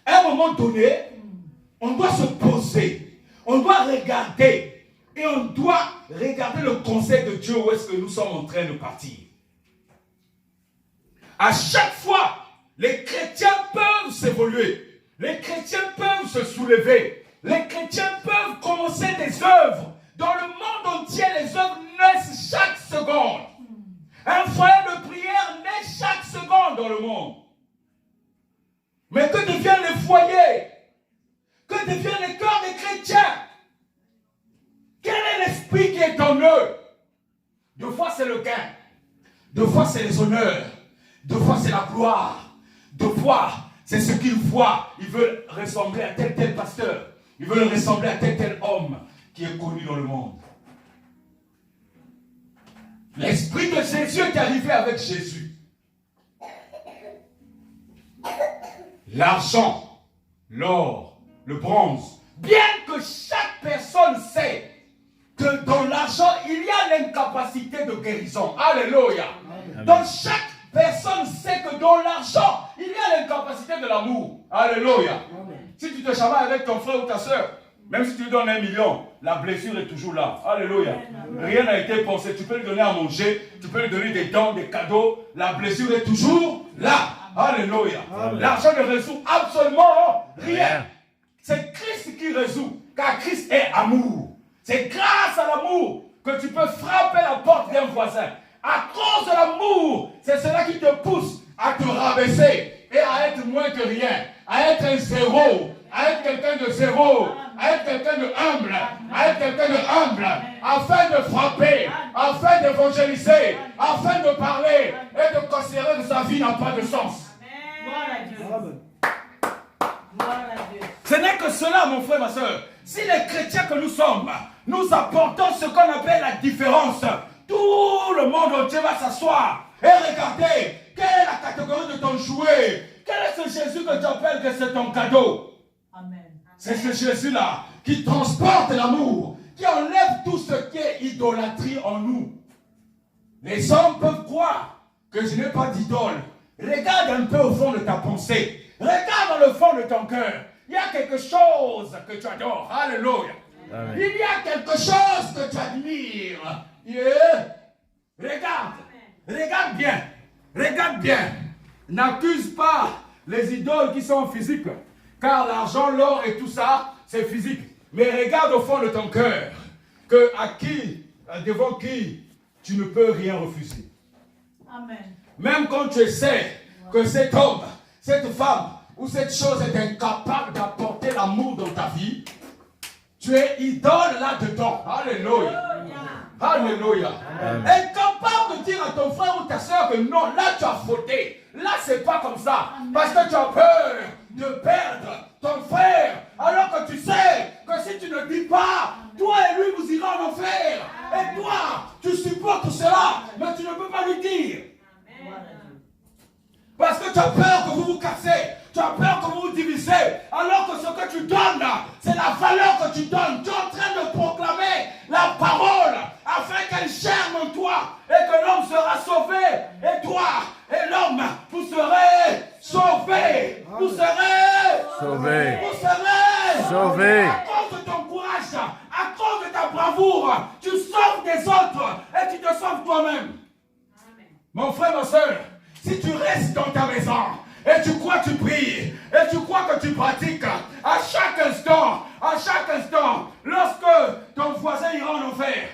à un moment donné, on doit se poser, on doit regarder, et on doit regarder le conseil de Dieu où est-ce que nous sommes en train de partir. À chaque fois, les chrétiens peuvent s'évoluer, les chrétiens peuvent se soulever, les chrétiens peuvent commencer des œuvres. Dans le monde entier, les œuvres naissent chaque seconde. Un foyer de prière naît chaque seconde dans le monde. Mais que deviennent les foyers? Que deviennent les cœurs des chrétiens? Quel est l'esprit qui est en eux? Deux fois c'est le gain, deux fois c'est les honneurs, deux fois c'est la gloire, deux fois c'est ce qu'ils voient. Ils veulent ressembler à tel pasteur, ils veulent ressembler à tel homme qui est connu dans le monde. L'esprit de Jésus est arrivé avec Jésus. L'argent, l'or, le bronze, bien que chaque personne sait que dans l'argent, il y a l'incapacité de guérison. Alléluia. Amen. Donc chaque personne sait que dans l'argent, il y a l'incapacité de l'amour. Alléluia. Amen. Si tu te chamailles avec ton frère ou ta soeur, même si tu lui donnes 1 million, la blessure est toujours là. Alléluia. Amen. Rien n'a été pensé. Tu peux lui donner à manger, tu peux lui donner des dons, des cadeaux. La blessure est toujours là. Alléluia. L'argent ne résout absolument rien. C'est Christ qui résout, car Christ est amour. C'est grâce à l'amour que tu peux frapper la porte d'un voisin. À cause de l'amour, c'est cela qui te pousse à te rabaisser et à être moins que rien, à être un zéro, à être quelqu'un de zéro. à être quelqu'un de humble, à être quelqu'un de humble, afin de frapper, afin d'évangéliser, afin de parler et de considérer que sa vie n'a pas de sens. Gloire à Dieu. Gloire à Dieu. Ce n'est que cela, mon frère, ma soeur. Si les chrétiens que nous sommes, nous apportons ce qu'on appelle la différence, tout le monde entier va s'asseoir et regarder quelle est la catégorie de ton jouet. Quel est ce Jésus que tu appelles que c'est ton cadeau? Amen. C'est ce Jésus-là qui transporte l'amour, qui enlève tout ce qui est idolâtrie en nous. Les hommes peuvent croire que je n'ai pas d'idole. Regarde un peu au fond de ta pensée. Regarde dans le fond de ton cœur. Il y a quelque chose que tu adores. Alléluia. Amen. Il y a quelque chose que tu admires. Yeah. Regarde. Regarde bien. Regarde bien. N'accuse pas les idoles qui sont physiques. Car l'argent, l'or et tout ça, c'est physique. Mais regarde au fond de ton cœur. Que devant qui tu ne peux rien refuser. Amen. Même quand tu sais que cet homme, cette femme ou cette chose est incapable d'apporter l'amour dans ta vie, tu es idole là-dedans. Alléluia. Alléluia. Incapable de dire à ton frère ou ta soeur que non, là tu as fauté. Là c'est pas comme ça. Parce que tu as peur de perdre ton frère. Alors que tu sais que si tu ne dis pas, toi et lui vous irez en enfer. Et toi, tu supportes cela, mais tu ne peux pas lui dire. Parce que tu as peur que vous vous cassez. Tu as peur que vous vous divisez. Alors que ce que tu donnes, c'est la valeur que tu donnes. Tu es en train de proclamer la parole afin qu'elle germe en toi et que l'homme sera sauvé. Et toi et l'homme, vous serez sauvés. Vous serez Sauvés. Vous serez Sauvés. À cause de ton courage, à cause de ta bravoure, tu sauves des autres et tu te sauves toi-même. Mon frère, ma soeur, si tu restes dans ta maison et tu crois que tu pries et tu crois que tu pratiques à chaque instant, lorsque ton voisin ira en enfer,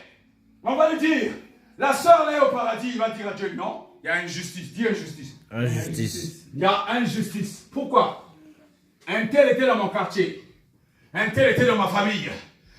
on va lui dire, la sœur est au paradis, il va dire à Dieu, non, il y a injustice, dis injustice. Injustice. Il y a injustice. Pourquoi? Un tel était dans mon quartier, un tel était dans ma famille.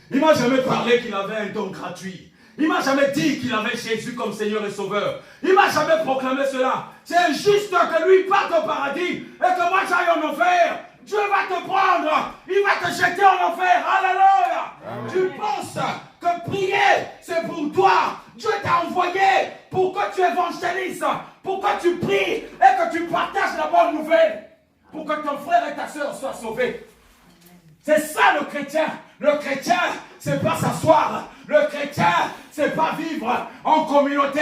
Il m'a jamais parlé qu'il avait un don gratuit. Il m'a jamais dit qu'il avait Jésus comme Seigneur et Sauveur. Il m'a jamais proclamé cela. C'est injuste que lui parte au paradis et que moi j'aille en enfer. Dieu va te prendre. Il va te jeter en enfer. Alléluia. Tu penses que prier, c'est pour toi. Dieu t'a envoyé pour que tu évangélises, pour que tu pries et que tu partages la bonne nouvelle. Pour que ton frère et ta soeur soient sauvés. C'est ça le chrétien. Le chrétien, c'est pas s'asseoir. Le chrétien, c'est pas vivre en communauté.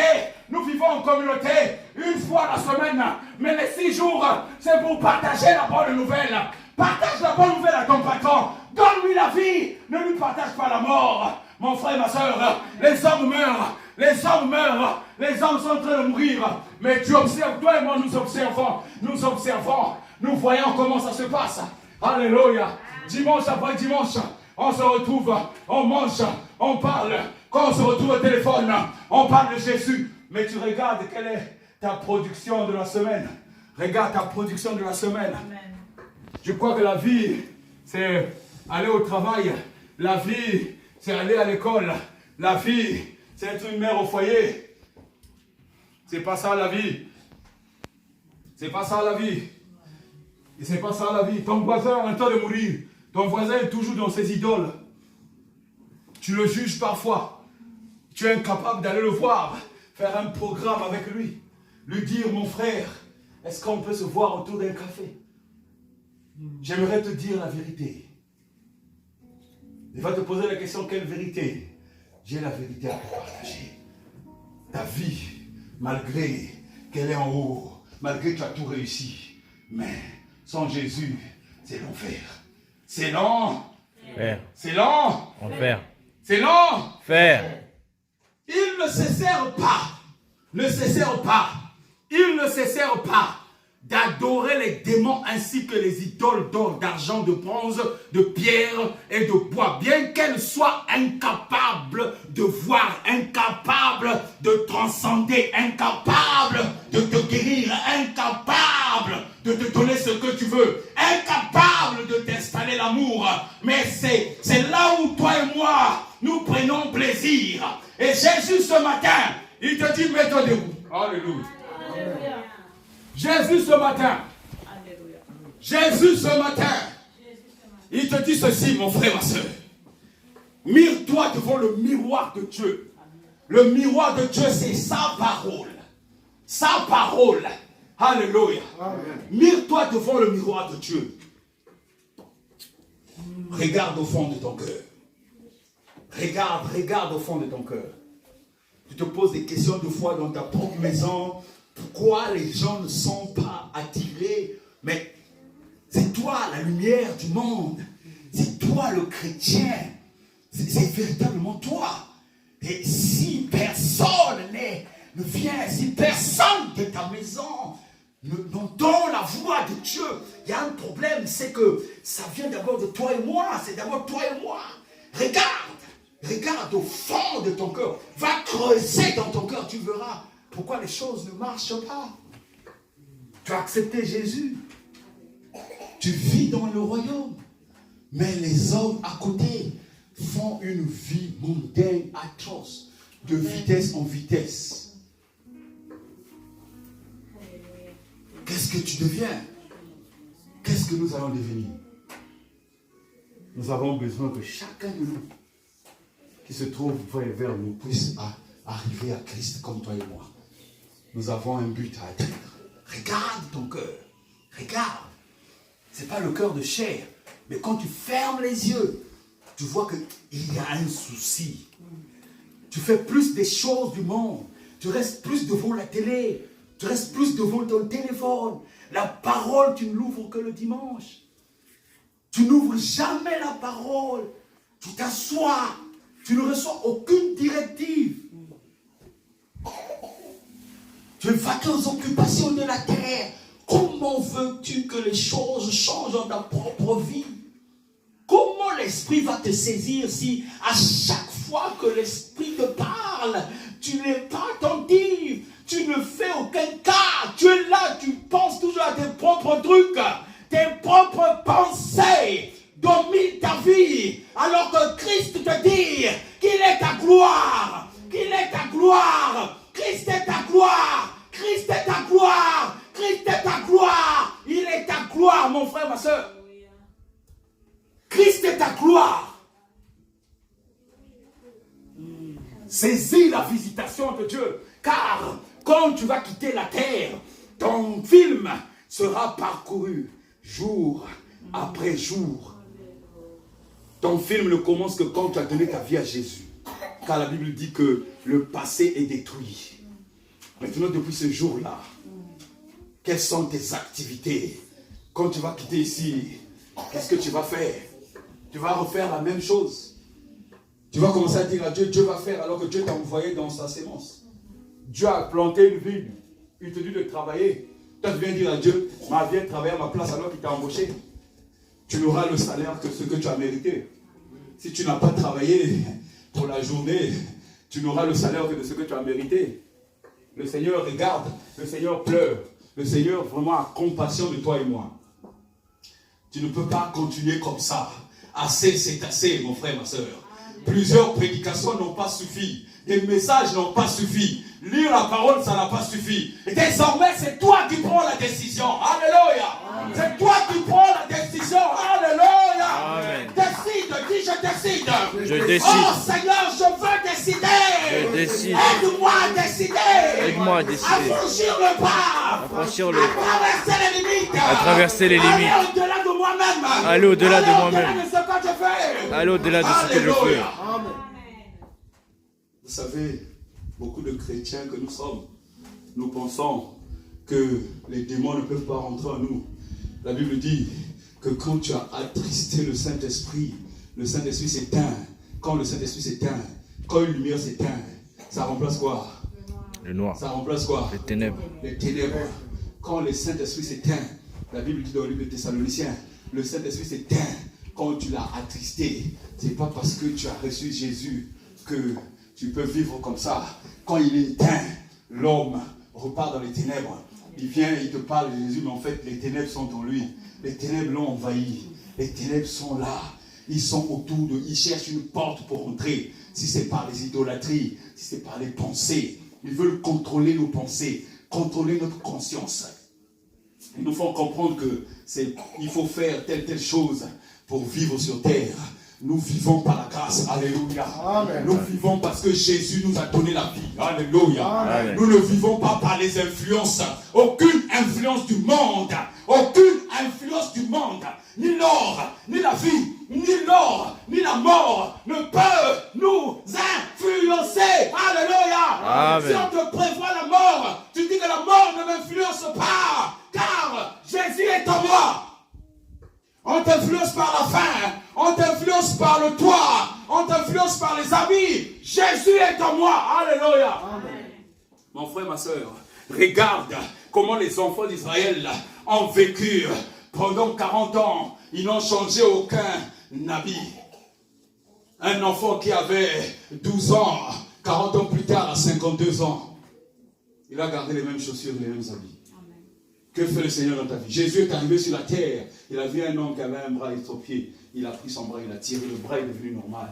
Nous vivons en communauté une fois la semaine. Mais les 6 jours, c'est pour partager la bonne nouvelle. Partage la bonne nouvelle à ton patron. Donne-lui la vie. Ne lui partage pas la mort. Mon frère, ma soeur, les hommes meurent. Les hommes meurent. Les hommes sont en train de mourir. Mais tu observes, toi et moi, nous observons. Nous observons. Nous voyons comment ça se passe. Alléluia. Dimanche après dimanche, on se retrouve, on mange, on parle. Quand on se retrouve au téléphone, on parle de Jésus. Mais tu regardes quelle est ta production de la semaine. Regarde ta production de la semaine. Amen. Je crois que la vie, c'est aller au travail. La vie, c'est aller à l'école. La vie, c'est être une mère au foyer. C'est pas ça la vie. C'est pas ça la vie. Et c'est pas ça la vie. Ton voisin a un temps de mourir. Ton voisin est toujours dans ses idoles. Tu le juges parfois. Tu es incapable d'aller le voir, faire un programme avec lui. Lui dire, mon frère, est-ce qu'on peut se voir autour d'un café? J'aimerais te dire la vérité. Il va te poser la question, quelle vérité? J'ai la vérité à te partager. Ta vie, malgré qu'elle est en haut, malgré que tu as tout réussi, mais sans Jésus, c'est l'enfer. C'est lent. C'est lent. Enfer. C'est lent. Faire. Ils ne cessèrent pas. Ils ne cessèrent pas d'adorer les démons ainsi que les idoles d'or, d'argent, de bronze, de pierre et de bois, bien qu'elles soient incapables de voir, incapables de transcender, incapables de te guérir, incapables de te donner ce que tu veux, incapables de t'installer l'amour. Mais ces Jésus ce matin, il te dit mets-toi debout. Alléluia. Jésus ce matin. Jésus ce matin. Il te dit ceci, mon frère, ma soeur. Mire-toi devant le miroir de Dieu. Le miroir de Dieu, c'est sa parole. Sa parole. Alléluia. Mire-toi devant le miroir de Dieu. Regarde au fond de ton cœur. Regarde au fond de ton cœur. Tu te poses des questions de foi dans ta propre maison. Pourquoi les gens ne sont pas attirés? Mais c'est toi la lumière du monde. C'est toi le chrétien. C'est véritablement toi. Et si personne ne vient, si personne de ta maison n'entend la voix de Dieu, il y a un problème, c'est que ça vient d'abord de toi et moi. C'est d'abord toi et moi. Regarde au fond de ton cœur. Va creuser dans ton cœur, tu verras pourquoi les choses ne marchent pas. Tu as accepté Jésus. Tu vis dans le royaume. Mais les hommes à côté font une vie mondaine atroce, de vitesse en vitesse. Qu'est-ce que tu deviens? Qu'est-ce que nous allons devenir? Nous avons besoin que chacun de nous qui se trouve vers nous puisse arriver à Christ comme toi et moi. Nous avons un but à atteindre. Regarde ton cœur. Regarde. Ce n'est pas le cœur de chair. Mais quand tu fermes les yeux, tu vois qu'il y a un souci. Tu fais plus des choses du monde. Tu restes plus devant la télé. Tu restes plus devant ton téléphone. La parole, tu ne l'ouvres que le dimanche. Tu n'ouvres jamais la parole. Tu t'assois. Tu ne reçois aucune directive. Tu vas aux occupations de la terre. Comment veux-tu que les choses changent dans ta propre vie? Comment l'esprit va te saisir si à chaque fois que l'esprit te parle, tu n'es pas attentif, tu ne fais aucun cas, tu es là, tu penses toujours à tes propres trucs, tes propres pensées dominent ta vie, alors que Christ te dit qu'il est ta gloire, qu'il est ta gloire, Christ est ta gloire, Christ est ta gloire, Christ est ta gloire, il est ta gloire, mon frère, ma soeur. Christ est ta gloire. Saisis la visitation de Dieu, car quand tu vas quitter la terre, ton film sera parcouru jour après jour. Ton film ne commence que quand tu as donné ta vie à Jésus, car la Bible dit que le passé est détruit. Maintenant, depuis ce jour-là, quelles sont tes activités? Quand tu vas quitter ici, qu'est-ce que tu vas faire? Tu vas refaire la même chose. Tu vas commencer à dire à Dieu, Dieu va faire alors que Dieu t'a envoyé dans sa sémence. Dieu a planté une vigne. Il te dit de travailler. Toi, tu viens dire à Dieu, viens travailler à ma place alors qu'il t'a embauché. Tu n'auras le salaire que ce que tu as mérité. Si tu n'as pas travaillé pour la journée, tu n'auras le salaire que de ce que tu as mérité. Le Seigneur regarde, le Seigneur pleure. Le Seigneur vraiment a compassion de toi et moi. Tu ne peux pas continuer comme ça. Assez, c'est assez, mon frère, ma soeur. Plusieurs prédications n'ont pas suffi. Des messages n'ont pas suffi. Lire la parole, ça n'a pas suffi. Et désormais, c'est toi qui prends la décision. Alléluia. C'est toi qui prends la décision. Alléluia. Amen. Décide, dis je décide. Je décide. Oh Seigneur, je veux décider. Je décide. Aide-moi à décider. Aide-moi à décider. À franchir le pas. À franchir le À traverser les limites. À traverser les limites. Aller au-delà de moi-même. Aller au-delà de moi-même. Aller au-delà de ce que je fais. Aller au-delà de ce que je fais. Alléluia. Vous savez, beaucoup de chrétiens que nous sommes, nous pensons que les démons ne peuvent pas rentrer en nous. La Bible dit que quand tu as attristé le Saint-Esprit s'éteint. Quand le Saint-Esprit s'éteint, quand une lumière s'éteint, ça remplace quoi? Le noir. Ça remplace quoi? Les ténèbres. Les ténèbres. Quand le Saint-Esprit s'éteint, la Bible dit dans le livre de Thessaloniciens, le Saint-Esprit s'éteint quand tu l'as attristé. C'est pas parce que tu as reçu Jésus que tu peux vivre comme ça. Quand il est éteint, l'homme repart dans les ténèbres. Il vient, il te parle de Jésus, mais en fait, les ténèbres sont en lui. Les ténèbres l'ont envahi. Les ténèbres sont là. Ils sont autour de, ils cherchent une porte pour entrer. Si c'est par les idolâtries, si c'est par les pensées, ils veulent contrôler nos pensées, contrôler notre conscience. Ils nous font comprendre que il faut faire telle chose pour vivre sur terre. Nous vivons par la grâce. Alléluia. Amen. Nous vivons parce que Jésus nous a donné la vie. Alléluia. Amen. Nous ne vivons pas par les influences. Aucune influence du monde. Aucune influence du monde. Ni l'or, ni la vie, ni l'or, ni la mort ne peuvent nous influencer. Alléluia. Amen. Si on te prévoit la mort, tu dis que la mort ne m'influence pas. Car Jésus est en moi. On t'influence par la faim, on t'influence par le toit, on t'influence par les amis. Jésus est en moi. Alléluia. Amen. Mon frère, ma soeur, regarde comment les enfants d'Israël ont vécu pendant 40 ans. Ils n'ont changé aucun habit. Un enfant qui avait 12 ans, 40 ans plus tard, à 52 ans, il a gardé les mêmes chaussures, les mêmes habits. Que fait le Seigneur dans ta vie? Jésus est arrivé sur la terre. Il a vu un homme qui avait un bras estropié. Il a pris son bras, il a tiré. Le bras est devenu normal.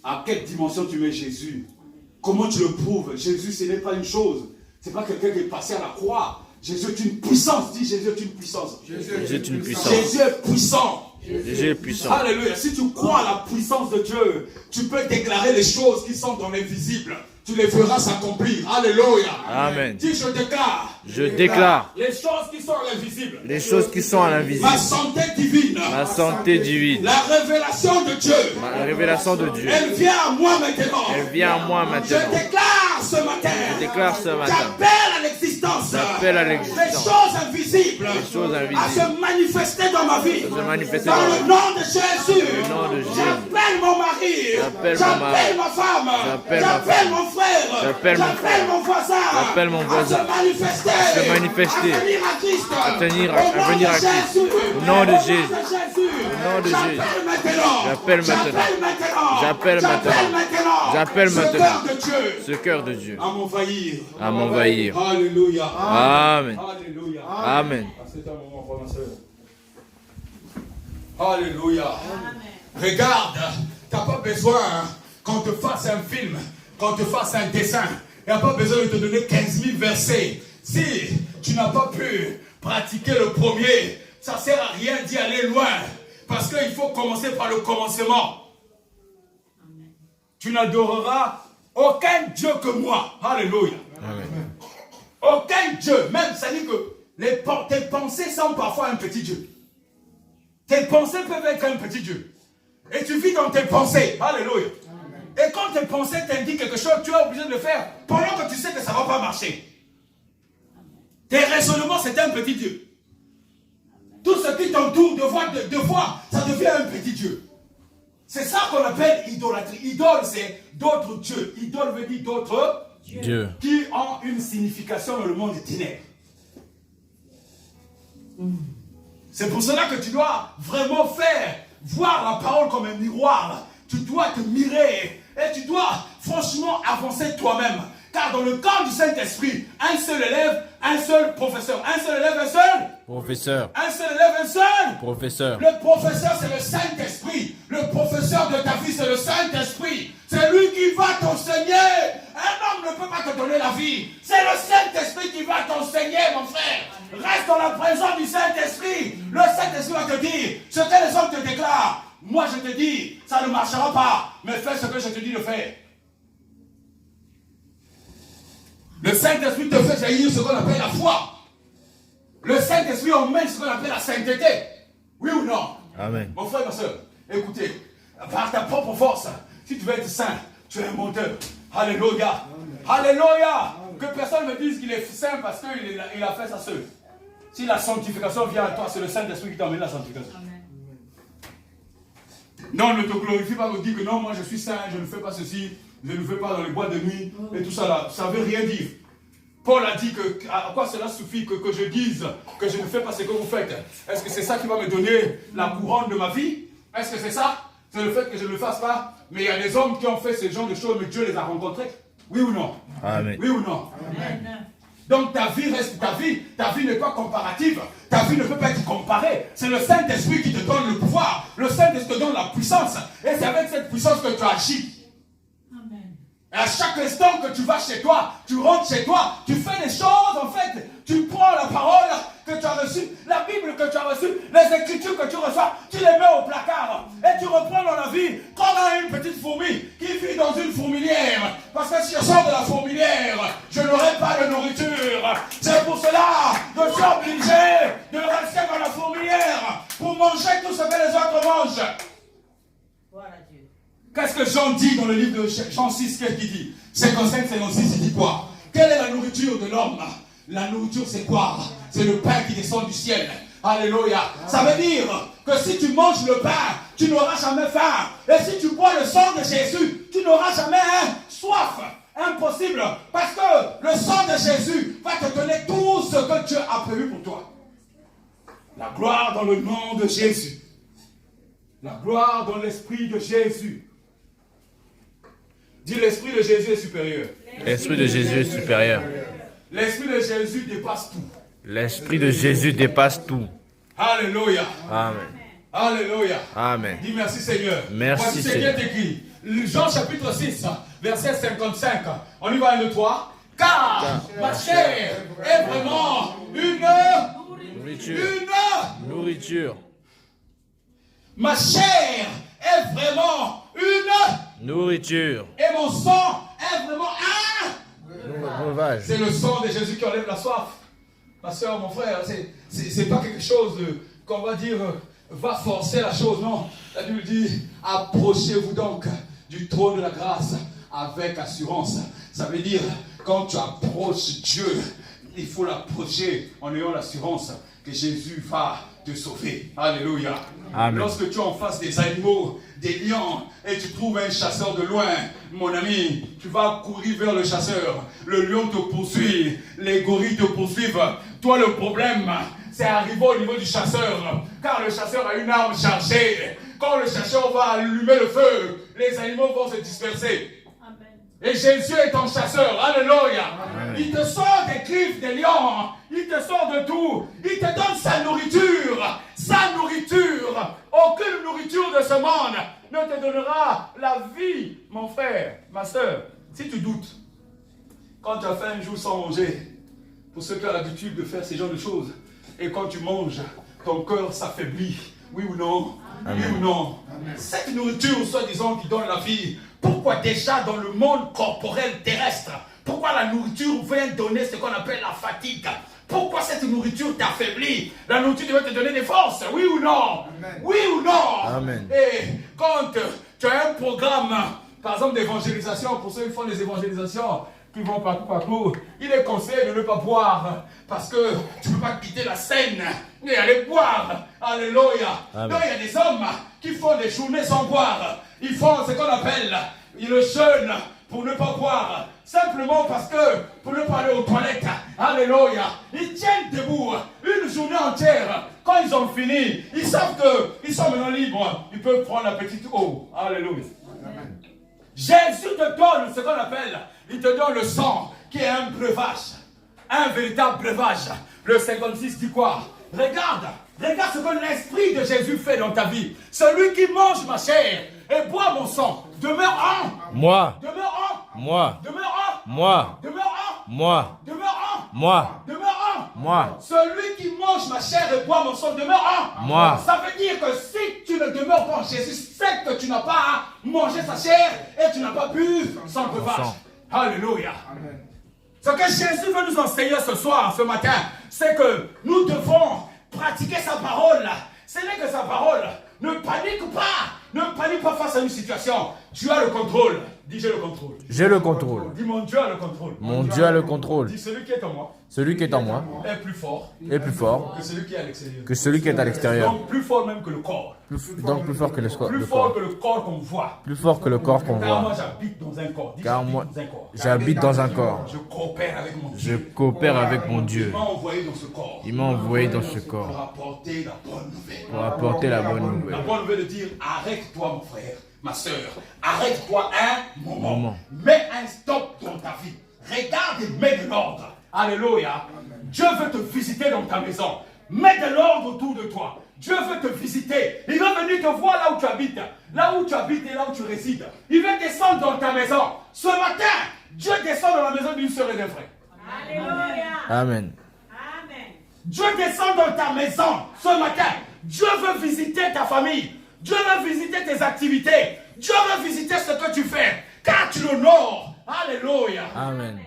À quelle dimension tu mets Jésus? Comment tu le prouves? Jésus, ce n'est pas une chose. Ce n'est pas quelqu'un qui est passé à la croix. Jésus est une puissance. Dis Jésus est une puissance. Jésus est une puissance. Jésus est puissant. Jésus est puissant. Alléluia. Si tu crois à la puissance de Dieu, tu peux déclarer les choses qui sont dans l'invisible. Tu les verras s'accomplir. Alléluia. Amen. Dis je déclare. Je déclare. Les choses qui sont à l'invisible. Les choses qui sont à l'invisible. Ma santé divine. Ma santé divine. La révélation de Dieu. La révélation de Dieu. Elle vient à moi maintenant. Elle vient à moi maintenant. Je déclare ce matin. Je déclare ce matin. J'appelle à l'existence. J'appelle à l'existence. Les choses invisibles. Les choses invisibles. À se manifester dans ma vie. À se manifester dans le nom de Jésus. Le nom de Jésus. J'appelle mon mari. J'appelle ma femme. J'appelle mon frère. J'appelle mon voisin. J'appelle mon voisin. À se manifester. À venir à Christ. Au nom de Jésus. Au nom de Jésus. J'appelle maintenant. J'appelle maintenant. J'appelle maintenant. Ce cœur de Dieu. À m'envahir. Alléluia. Amen. Alléluia. Amen. C'est un moment pour ma soeur. Alléluia. Regarde, tu n'as pas besoin qu'on te fasse un film, qu'on te fasse un dessin. Il n'y a pas besoin de te donner 15 000 versets. Si tu n'as pas pu pratiquer le premier, ça ne sert à rien d'y aller loin. Parce qu'il faut commencer par le commencement. Amen. Tu n'adoreras aucun Dieu que moi. Alléluia. Amen. Aucun Dieu. Même, ça dit que tes pensées sont parfois un petit Dieu. Tes pensées peuvent être un petit Dieu. Et tu vis dans tes pensées. Alléluia. Et quand tes pensées t'indiquent quelque chose, tu es obligé de le faire pendant que tu sais que ça ne va pas marcher. Tes raisonnements, c'est un petit Dieu. Tout ce qui t'entoure, de voir, ça devient un petit Dieu. C'est ça qu'on appelle idolâtrie. Idole, c'est d'autres dieux. Idole veut dire d'autres dieux qui ont une signification dans le monde des ténèbres. C'est pour cela que tu dois vraiment voir la parole comme un miroir. Tu dois te mirer et tu dois franchement avancer toi-même. Car dans le camp du Saint-Esprit, un seul élève, un seul professeur. Un seul élève, un seul professeur. Un seul élève, un seul professeur. Le professeur, c'est le Saint-Esprit. Le professeur de ta vie, c'est le Saint-Esprit. C'est lui qui va t'enseigner. Un homme ne peut pas te donner la vie. C'est le Saint-Esprit qui va t'enseigner, mon frère. Reste dans la présence du Saint-Esprit. Le Saint-Esprit va te dire ce que les hommes te déclarent. Moi, je te dis, ça ne marchera pas. Mais fais ce que je te dis de faire. Le Saint-Esprit te fait jaillir ce qu'on appelle la foi. Le Saint-Esprit emmène ce qu'on appelle la sainteté. Oui ou non? Amen. Mon frère, ma soeur, écoutez, par ta propre force, si tu veux être saint, tu es un menteur. Alléluia. Alléluia. Que personne ne me dise qu'il est saint parce qu'il a fait sa soeur. Si la sanctification vient à toi, c'est le Saint-Esprit qui t'emmène la sanctification. Amen. Non, ne te glorifie pas, ne dis que non, moi je suis saint, je ne fais pas ceci, je ne fais pas dans les boîtes de nuit, et tout ça là, ça ne veut rien dire. Paul a dit que, à quoi cela suffit que je dise que je ne fais pas ce que vous faites? Est-ce que c'est ça qui va me donner la couronne de ma vie? Est-ce que c'est ça? C'est le fait que je ne le fasse pas? Mais il y a des hommes qui ont fait ce genre de choses, mais Dieu les a rencontrés. Oui ou non? Amen. Oui ou non? Amen. Donc ta vie reste ta vie n'est pas comparative, ta vie ne peut pas être comparée. C'est le Saint-Esprit qui te donne le pouvoir, le Saint-Esprit te donne la puissance, et c'est avec cette puissance que tu agis. Amen. Et à chaque instant que tu vas chez toi, tu rentres chez toi, tu fais des choses en fait, tu prends la parole que tu as reçue, la Bible que tu as reçue, les écritures que tu reçois, tu les mets au placard et tu reprends dans la vie comme une petite fourmi qui vit dans une fourmilière. Parce que si je sors de la fourmilière, je n'aurai pas de nourriture. C'est pour cela que je suis obligé de rester dans la fourmilière pour manger tout ce que les autres mangent. Voilà Dieu. Qu'est-ce que Jean dit dans le livre de Jean 6, qu'est-ce qu'il dit? 55, 56, il dit quoi? Quelle est la nourriture de l'homme? La nourriture, c'est quoi? C'est le pain qui descend du ciel. Alléluia. Ça veut dire que si tu manges le pain, tu n'auras jamais faim. Et si tu bois le sang de Jésus, tu n'auras jamais soif. Impossible. Parce que le sang de Jésus va te donner tout ce que Dieu a prévu pour toi. La gloire dans le nom de Jésus. La gloire dans l'esprit de Jésus. Dis, l'esprit de Jésus est supérieur. L'esprit de Jésus est supérieur. L'esprit de Jésus dépasse tout. L'esprit de Jésus dépasse tout. Alléluia. Amen. Alléluia. Amen. Dis merci Seigneur. Merci Voici ce qui Seigneur. est écrit. Jean chapitre 6, verset 55. On y va, 1, 2, 3. Car ma chair est vraiment Nourriture. Ma chair est vraiment une Nourriture. et mon sang est vraiment un. Breuvage. C'est le sang de Jésus qui enlève la soif. Ma soeur, mon frère, c'est pas quelque chose qu'on va dire va forcer la chose, non. La Bible dit, approchez-vous donc du trône de la grâce avec assurance. Ça veut dire, quand tu approches Dieu, il faut l'approcher en ayant l'assurance que Jésus va te sauver. Alléluia. Amen. Lorsque tu es en face des animaux, des lions, et tu trouves un chasseur de loin, mon ami, tu vas courir vers le chasseur. Le lion te poursuit, les gorilles te poursuivent. Toi, le problème, c'est arriver au niveau du chasseur, car le chasseur a une arme chargée. Quand le chasseur va allumer le feu, les animaux vont se disperser. Et Jésus est ton chasseur, alléluia. Il te sort des griffes des lions, il te sort de tout, il te donne sa nourriture, Aucune nourriture de ce monde ne te donnera la vie, mon frère, ma soeur. Si tu doutes, quand tu as fait un jour sans manger, pour ceux qui ont l'habitude de faire ce genre de choses, et quand tu manges, ton cœur s'affaiblit, oui ou non? Amen. Oui ou non? Amen. Cette nourriture, soi-disant, qui donne la vie, pourquoi déjà dans le monde corporel terrestre, pourquoi la nourriture vient donner ce qu'on appelle la fatigue? Pourquoi cette nourriture t'affaiblit? La nourriture devait te donner des forces, oui ou non? Amen. Oui ou non? Amen. Et quand tu as un programme, par exemple d'évangélisation, pour ceux qui font des évangélisations, qui vont partout, il est conseillé de ne pas boire, parce que tu ne peux pas quitter la scène et aller boire. Alléluia. Amen. Donc il y a des hommes qui font des journées sans boire. Ils font ce qu'on appelle le jeûne pour ne pas boire. Simplement parce que, pour ne pas aller aux toilettes, alléluia, ils tiennent debout une journée entière. Quand ils ont fini, ils savent qu'ils sont maintenant libres. Ils peuvent prendre la petite eau. Alléluia. Amen. Jésus te donne ce qu'on appelle, il te donne le sang, qui est un breuvage. Un véritable breuvage. Le 56 dit quoi? Regarde ce que l'Esprit de Jésus fait dans ta vie. Celui qui mange ma chair et boit mon sang demeure en moi. Demeure en moi. Demeure en moi. Demeure en moi. Demeure en moi. Demeure en moi. Celui qui mange ma chair et boit mon sang demeure en moi. Ça veut dire que si tu ne demeures pas en Jésus, c'est que tu n'as pas mangé sa chair et tu n'as pas bu son breuvage. Alléluia. Amen. Ce que Jésus veut nous enseigner ce soir, ce matin, c'est que nous devons pratiquer sa parole. Ce n'est que sa parole. Ne panique pas. Ne panique pas face à une situation. Tu as le contrôle. Dis, j'ai le contrôle. J'ai le contrôle. Dis, mon Dieu a le contrôle. Mon Dieu a le contrôle. Dis, celui qui est en moi. Celui qui est en moi est plus fort. Est plus fort que celui qui est à l'extérieur. Que celui qui est à l'extérieur. Donc plus fort même que le corps. Donc plus fort que le corps. Plus fort que le corps qu'on voit. Plus fort que le corps qu'on voit. Car moi j'habite dans un corps. Dis, car moi j'habite dans un corps. Je coopère avec mon Dieu. Je coopère avec mon Dieu. Il m'a envoyé dans ce corps. Il m'a envoyé dans ce corps. Pour apporter la bonne nouvelle. Pour apporter la bonne nouvelle. La bonne nouvelle de dire, arrête-toi mon frère, ma soeur. Arrête-toi un moment. Mets un stop dans ta vie. Regarde et mets de l'ordre. Alléluia. Dieu veut te visiter dans ta maison. Mets de l'ordre autour de toi. Dieu veut te visiter. Il veut venir te voir là où tu habites. Là où tu habites et là où tu résides. Il veut descendre dans ta maison. Ce matin, Dieu descend dans la maison d'une sœur et d'un frère. Alléluia. Amen. Amen. Dieu descend dans ta maison ce matin. Dieu veut visiter ta famille. Dieu veut visiter tes activités. Dieu veut visiter ce que tu fais. Car tu l'honores. Alléluia. Amen.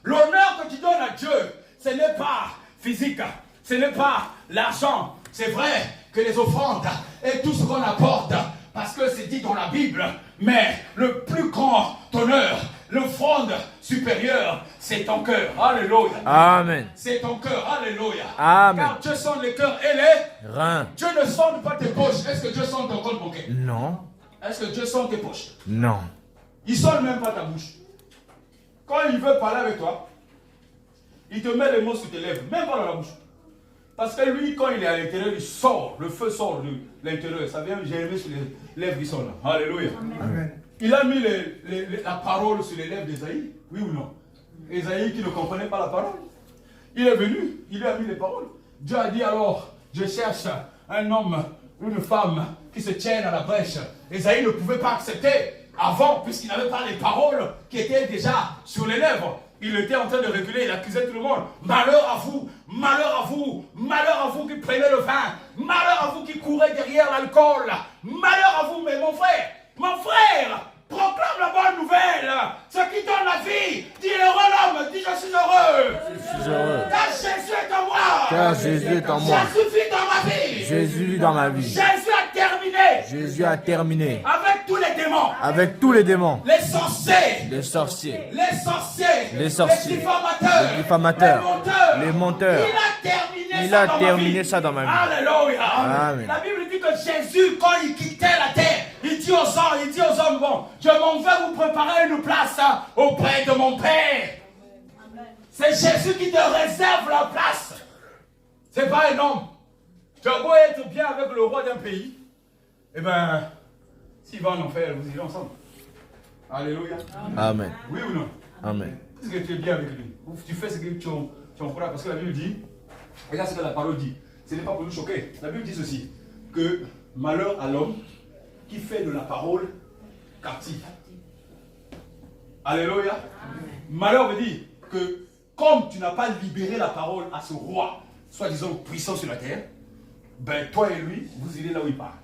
L'honneur que tu donnes à Dieu, ce n'est pas physique. Ce n'est pas l'argent. C'est vrai que les offrandes et tout ce qu'on apporte, parce que c'est dit dans la Bible, mais le plus grand honneur, l'offrande supérieure, c'est ton cœur. Alléluia. Amen. C'est ton cœur. Alléluia. Amen. Car Dieu sonde les cœurs et les Rein. Dieu ne sonde pas tes poches. Est-ce que Dieu sonde ton compte bancaire? Non. Est-ce que Dieu sonde tes poches? Non. Il sonde même pas ta bouche. Quand il veut parler avec toi, il te met les mots sur tes lèvres, même pas dans la bouche. Parce que lui, quand il est à l'intérieur, il sort, le feu sort de l'intérieur. Ça vient germer sur les lèvres qui sont là. Alléluia. Amen. Il a mis la parole sur les lèvres d'Ésaïe, oui ou non? Ésaïe qui ne comprenait pas la parole. Il est venu, il lui a mis les paroles. Dieu a dit alors, je cherche un homme, une femme qui se tienne à la brèche. Ésaïe ne pouvait pas accepter avant, puisqu'il n'avait pas les paroles qui étaient déjà sur les lèvres. Il était en train de reculer, il accusait tout le monde. Malheur à vous, malheur à vous, malheur à vous qui prenez le vin, malheur à vous qui courez derrière l'alcool, malheur à vous, mais mon frère, proclame la bonne nouvelle. Ce qui donne la vie, dis heureux l'homme, dis je suis heureux. Je suis heureux. Car Jésus est en moi. Car Jésus est en moi. Jésus vit dans ma vie. Jésus vit dans ma vie. Jésus a terminé Jésus a terminé avec tous les démons, avec tous les démons, les sorciers, les sorciers, les sorciers, les diffamateurs, les menteurs. Il a terminé ça dans ma vie. Alléluia. Amen. La Bible dit que Jésus, quand il quittait la terre, il dit aux hommes, bon, je m'en vais vous préparer une place auprès de mon Père. C'est Jésus qui te réserve la place. C'est pas un homme. Tu as beau être bien avec le roi d'un pays, eh bien, s'il va en enfer, vous irez ensemble. Alléluia. Amen. Oui ou non? Amen. Est-ce que tu es bien avec lui? Ou tu fais ce que tu en feras? Parce que la Bible dit, regarde ce que la parole dit. Ce n'est pas pour nous choquer. La Bible dit ceci, que malheur à l'homme qui fait de la parole captive. Alléluia. Amen. Malheur veut dire que comme tu n'as pas libéré la parole à ce roi, soi-disant puissant sur la terre, ben toi et lui, vous irez là où il part.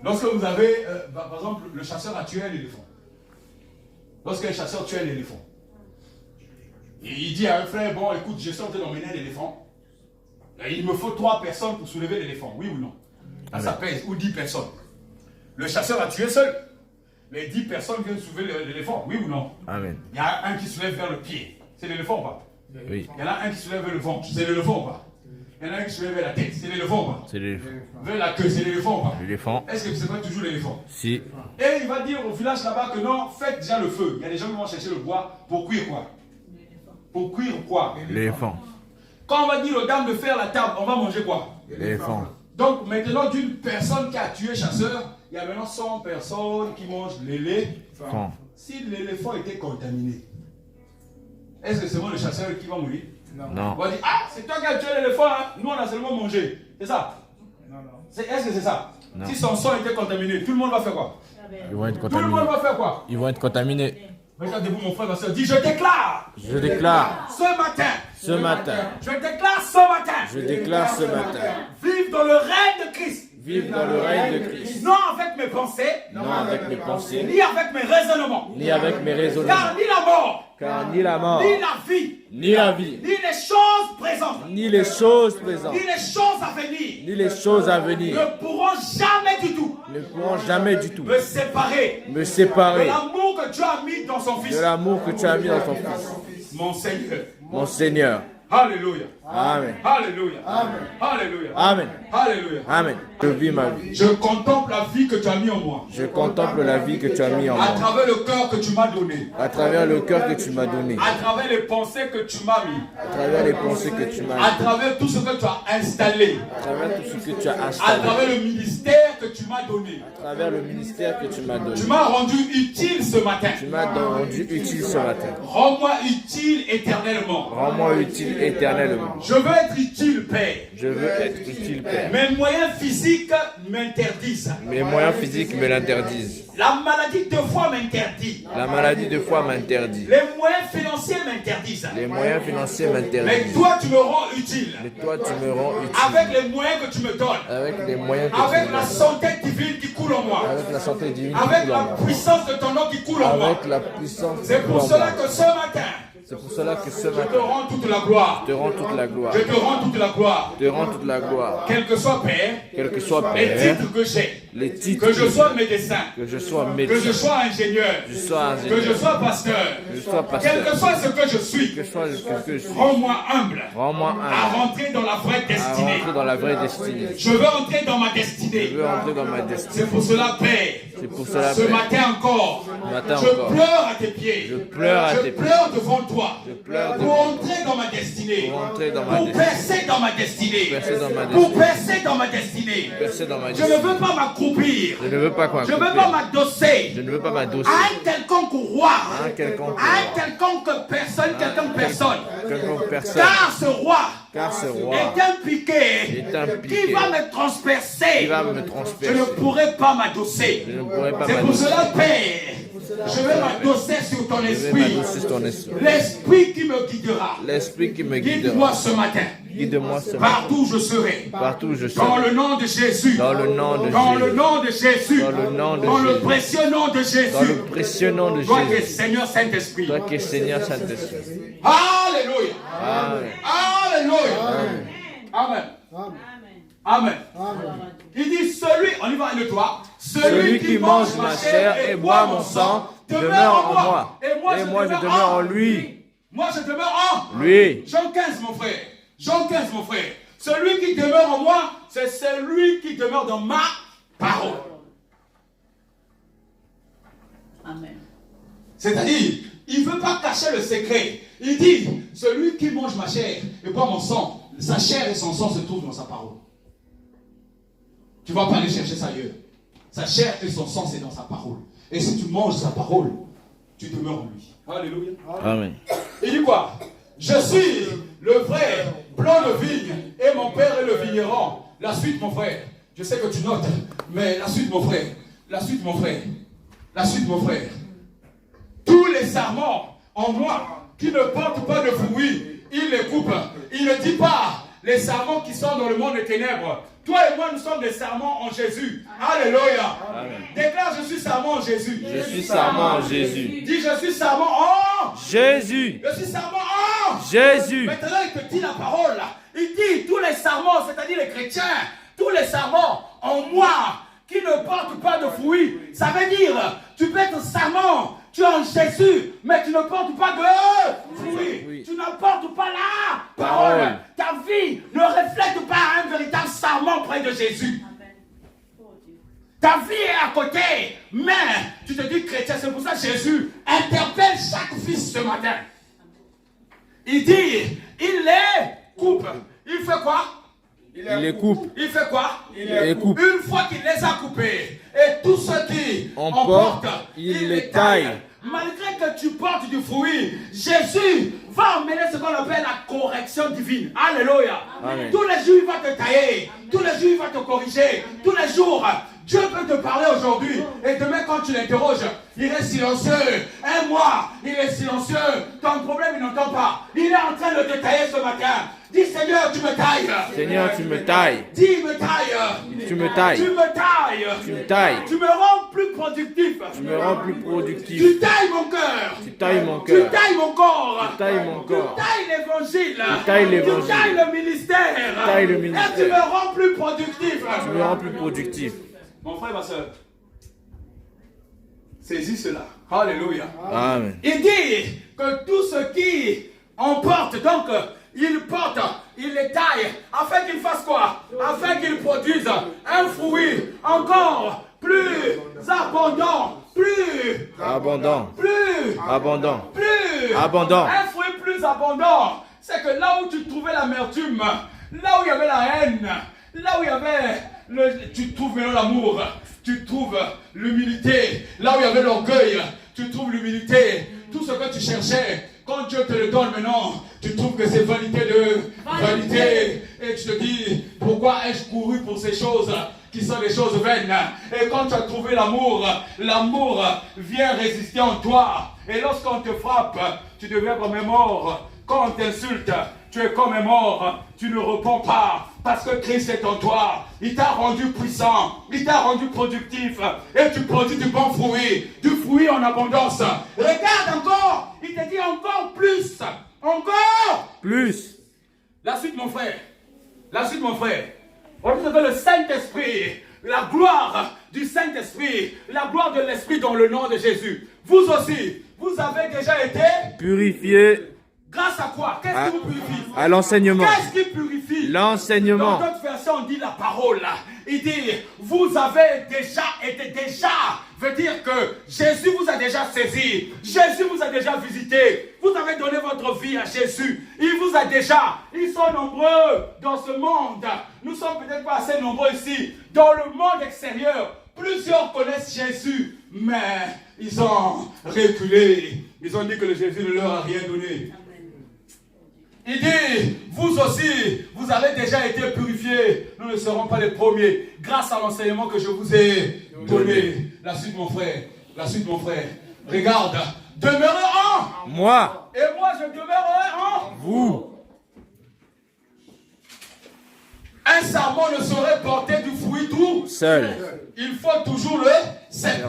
Lorsque vous avez, par exemple, le chasseur a tué un éléphant. Lorsqu'un chasseur tue un éléphant, il dit à un frère, bon écoute, je suis en train d'emmener un éléphant. Il me faut 3 personnes pour soulever l'éléphant, oui ou non? Ça pèse, ou 10 personnes. Le chasseur a tué seul. Les 10 personnes viennent soulever l'éléphant, oui ou non? Amen. Il y a un qui soulève vers le pied. C'est l'éléphant ou pas? Oui. Il y en a un qui soulève vers le ventre. C'est l'éléphant ou pas? Il y en a un qui soulève vers la tête. C'est l'éléphant ou pas? C'est l'éléphant. Vers la queue, c'est l'éléphant ou pas? L'éléphant. Est-ce que c'est pas toujours l'éléphant? Si. Et il va dire au village là-bas que non, faites déjà le feu. Il y a des gens qui vont chercher le bois pour cuire quoi? Pour cuire quoi? L'éléphant. Quand on va dire aux dames de faire la table, on va manger quoi? L'éléphant. Donc maintenant, d'une personne qui a tué chasseur, il y a maintenant 100 personnes qui mangent l'éléphant. Si l'éléphant était contaminé, est-ce que c'est moi le chasseur qui va mourir? Non. On va dire, ah, c'est toi qui as tué l'éléphant, hein? Nous on a seulement mangé. C'est ça? Non. Est-ce que c'est ça? Non. Si son sang était contaminé, tout le monde va faire quoi? Ils vont être contaminés. Tout le monde va faire quoi? Ils vont être contaminés. Regardez-vous mon frère, ma soeur, dis, je déclare. Je déclare. Ce matin. Je déclare ce matin. Je déclare ce matin. Vive dans le règne de Christ. Vive dans le règne de Christ. Non avec mes pensées. Non avec mes pensées. Ni avec mes raisonnements. Ni avec mes raisonnements. Car ni la mort. Ni la vie. Ni la vie. Ni les choses présentes. Ni les choses présentes. Ni les choses à venir. Ni les choses à venir. Ne pourront jamais du tout. Ne pourront jamais du tout. Me séparer. Me séparer. De l'amour que tu as mis dans son Fils. De l'amour que tu as mis dans son Fils. Mon Seigneur. Mon Seigneur. Alléluia. Amen. Alléluia. Alléluia. Amen. Alléluia. Amen. Je vis ma vie. Je contemple la vie que tu as mis en moi. Je contemple la vie que tu as mis en À moi. travers le cœur que tu m'as donné. À travers le cœur que tu m'as donné. À travers les pensées que tu m'as mis. À travers les pensées que tu m'as À mis. travers tout ce que tu as installé. À travers tout ce que tu as À installé. travers le ministère que tu m'as donné. À travers le ministère que tu m'as donné. Tu m'as rendu utile ce matin. Tu m'as rendu utile ce matin. Rends-moi utile éternellement. Rends-moi utile éternellement. Je veux être utile, Père. Je veux être utile, Père. Mes moyens physiques m'interdisent. Mes moyens physiques me l'interdisent. La maladie de foi m'interdit. La maladie de foi m'interdit. Les moyens financiers m'interdisent. Les moyens financiers Mais m'interdisent. toi, tu me rends utile. Mais toi, tu me rends utile. Avec les moyens que tu me donnes. Avec les moyens que tu Avec me la donnes. santé divine qui coule en moi. Avec la santé divine qui Avec coule en la moi. puissance de ton nom qui coule en moi. Avec la puissance qui C'est coule pour en cela moi. que ce matin, C'est pour cela que ce je te matin, rends toute la gloire. je te rends toute la gloire. Je te rends toute la gloire. Je te rends toute la gloire. Quel que soit Père, Quel que soit les Père, titres que j'ai, les titres, que je sois médecin, que je sois que je médecin, sois ingénieur, que je sois que je ingénieur, sois pasteur, que je sois quel que pasteur, soit ce que je suis, que je sois ce que je suis. rends-moi humble Rends-moi à humble rentrer dans la vraie à destinée. rentrer dans la vraie destinée. Je veux entrer dans ma Je destinée. veux entrer dans ma destinée. C'est pour cela, Père, C'est pour cela, ce Père, matin encore, ce matin je encore, pleure à tes pieds. je pleure à Je tes pieds. pleure devant toi. Je pleure Pour entrer dans ma destinée. pour entrer dans ma Pour destinée. percer dans ma destinée. Percer dans ma Pour destinée. percer dans ma destinée. Percer dans ma Je destinée. ne veux pas m'accroupir. Je ne veux pas quoi Je ne veux pas m'adosser Je ne veux pas m'adosser à un quelconque roi. à un quelconque À un quelconque personne, quelconque personne. quelconque personne. Car ce roi Car ce roi est impliqué. est impliqué. Qui va me transpercer. Il va me Je ne transpercer. pourrai pas m'adosser. Je ne pourrai pas C'est pour m'adosser. cela, Père, je vais m'adosser sur ton Je vais esprit. m'adosser sur ton esprit. L'esprit qui me guidera. L'esprit qui me Guide-moi guidera. ce matin. Guide-moi ce matin. Partout où je serai. Partout où je Dans serai. le nom de Jésus. Dans le nom de Dans le Jésus. nom de Jésus. Dans le nom de Dans le Jésus. précieux nom de Dans le Jésus. précieux nom de Toi qui es Jésus. Seigneur Saint-Esprit. Toi qui es Seigneur Saint-Esprit. Alléluia. Amen. Alléluia. Amen. Amen. Il dit celui, on y va le doigt. Celui qui mange ma chair et boit mon sang demeure en moi. Et moi je demeure en lui. Moi je demeure en Lui. Jean 15, mon frère. Jean 15, mon frère. Celui qui demeure en moi, c'est celui qui demeure dans ma parole. Amen. C'est-à-dire, il ne veut pas cacher le secret. Il dit, celui qui mange ma chair et boit mon sang, sa chair et son sang se trouvent dans sa parole. Tu ne vas pas aller chercher ça ailleurs. Sa chair et son sang, c'est dans sa parole. Et si tu manges sa parole, tu demeures en lui. Alléluia. Amen. Il dit quoi? Je suis le vrai plan de vigne et mon père est le vigneron. La suite, mon frère. Je sais que tu notes, mais la suite, mon frère. La suite, mon frère. La suite, mon frère. Tous les sarments en moi qui ne portent pas de fruits, il les coupe. Il ne dit pas les sarments qui sont dans le monde des ténèbres. Toi et moi, nous sommes des sarments en Jésus. Alléluia. Amen. Déclare, je suis sarment en Jésus. Je suis sarment en Jésus. Dis, je suis sarment en... Jésus. Je suis sarment en... Jésus. Maintenant, il te dit la parole là. Il dit tous les sarments, c'est-à-dire les chrétiens, tous les sarments en moi qui ne portent pas de fruits. Ça veut dire, tu peux être sarment, tu es en Jésus, mais tu ne portes pas de fruits. Oui. Tu ne portes pas la parole. Parole. Ta vie ne reflète pas un véritable sarment près de Jésus. Amen. Oh Dieu. Ta vie est à côté, mais tu te dis chrétien. C'est pour ça que Jésus interpelle chaque fils ce matin. Il dit, il les coupe. Il fait quoi? Il les coupe. Il fait quoi? Il les coupe. Une fois qu'il les a coupés, et tous ceux qui Emportent, il les taille. Malgré que tu portes du fruit, Jésus va emmener ce qu'on appelle la correction divine. Alléluia. Amen. Tous les jours, il va te tailler. Tous les jours, il va te corriger. Tous les jours, Dieu peut te parler aujourd'hui. Et demain, quand tu l'interroges, il est silencieux. Un mois, il est silencieux. Ton problème, il n'entend pas. Il est en train de te tailler ce matin. Dis, Seigneur, tu me tailles. Seigneur, tu me tailles. Dis, me taille. Tu me tailles. Tu me tailles. Tu me tailles. Tu me rends plus productif. Tu me rends plus productif. Tu tailles mon cœur. Tu tailles mon Tu cœur. tailles mon corps. Tu tailles mon corps. Tu tailles l'évangile. Tu tailles l'évangile. Tu tailles le ministère. Tu tailles le ministère. Et tu me rends plus productif. Tu me rends plus productif. Mon frère, ma soeur, saisis cela. Alléluia. Amen. Il dit que tout ce qui emporte, donc, il porte, il les taille, afin qu'ils fassent quoi? Afin qu'ils produisent un fruit encore plus abondant, plus Abondant. plus Abondant. plus Abondant. un fruit plus abondant. C'est que là où tu trouvais l'amertume, là où il y avait la haine, là où il y avait tu trouves maintenant l'amour, tu trouves l'humilité, là où il y avait l'orgueil, tu trouves l'humilité. Tout ce que tu cherchais, quand Dieu te le donne maintenant, tu trouves que c'est vanité de vanité. Et tu te dis, pourquoi ai-je couru pour ces choses qui sont des choses vaines? Et quand tu as trouvé l'amour, l'amour vient résister en toi. Et lorsqu'on te frappe, tu deviens comme un mort. Quand on t'insulte, tu es comme un mort. Tu ne réponds pas parce que Christ est en toi. Il t'a rendu puissant, il t'a rendu productif. Et tu produis du bon fruit, du fruit en abondance. Regarde encore, il te dit encore plus. Encore Plus. la suite, mon frère. La suite, mon frère. On dit que le Saint-Esprit, la gloire du Saint-Esprit, la gloire de l'Esprit dans le nom de Jésus. Vous aussi, vous avez déjà été Purifié grâce à quoi? Qu'est-ce qui vous purifie? à l'enseignement. Qu'est-ce qui purifie? L'enseignement. Dans notre version, on dit la parole. Il dit, vous avez déjà été veut dire que Jésus vous a déjà saisi. Jésus vous a déjà visité. Vous avez donné votre vie à Jésus. Il vous a déjà. Ils sont nombreux dans ce monde. Nous sommes peut-être pas assez nombreux ici. Dans le monde extérieur, plusieurs connaissent Jésus. Mais ils ont reculé. Ils ont dit que le Jésus ne leur a rien donné. Il dit, vous aussi, vous avez déjà été purifiés. Nous ne serons pas les premiers. Grâce à l'enseignement que je vous ai donné. La suite, mon frère. La suite, mon frère. Regarde. Demeurez en Moi. et moi, je demeurerai en Vous. Un sarment ne saurait porter du fruit tout Seul. Il faut toujours le cep.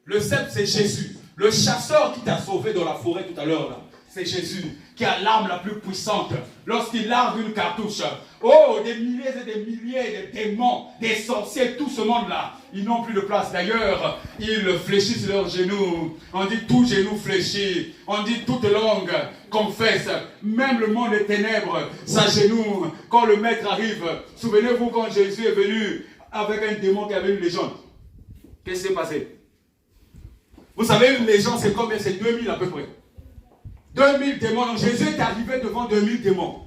Le cep, c'est Jésus. Le chasseur qui t'a sauvé dans la forêt tout à l'heure, là, c'est Jésus qui a l'arme la plus puissante. Lorsqu'il largue une cartouche, oh, des milliers et des milliers de démons, des sorciers, tout ce monde-là, ils n'ont plus de place. D'ailleurs, ils fléchissent leurs genoux. On dit tout genou fléchi. On dit toute langue confesse. Même le monde des ténèbres s'agenouille quand le maître arrive. Souvenez-vous quand Jésus est venu avec un démon qui avait une légende. Qu'est-ce qui s'est passé? Vous savez, une légende, c'est combien? C'est 2000 à peu près. 2000 démons. Donc Jésus est arrivé devant 2000 démons.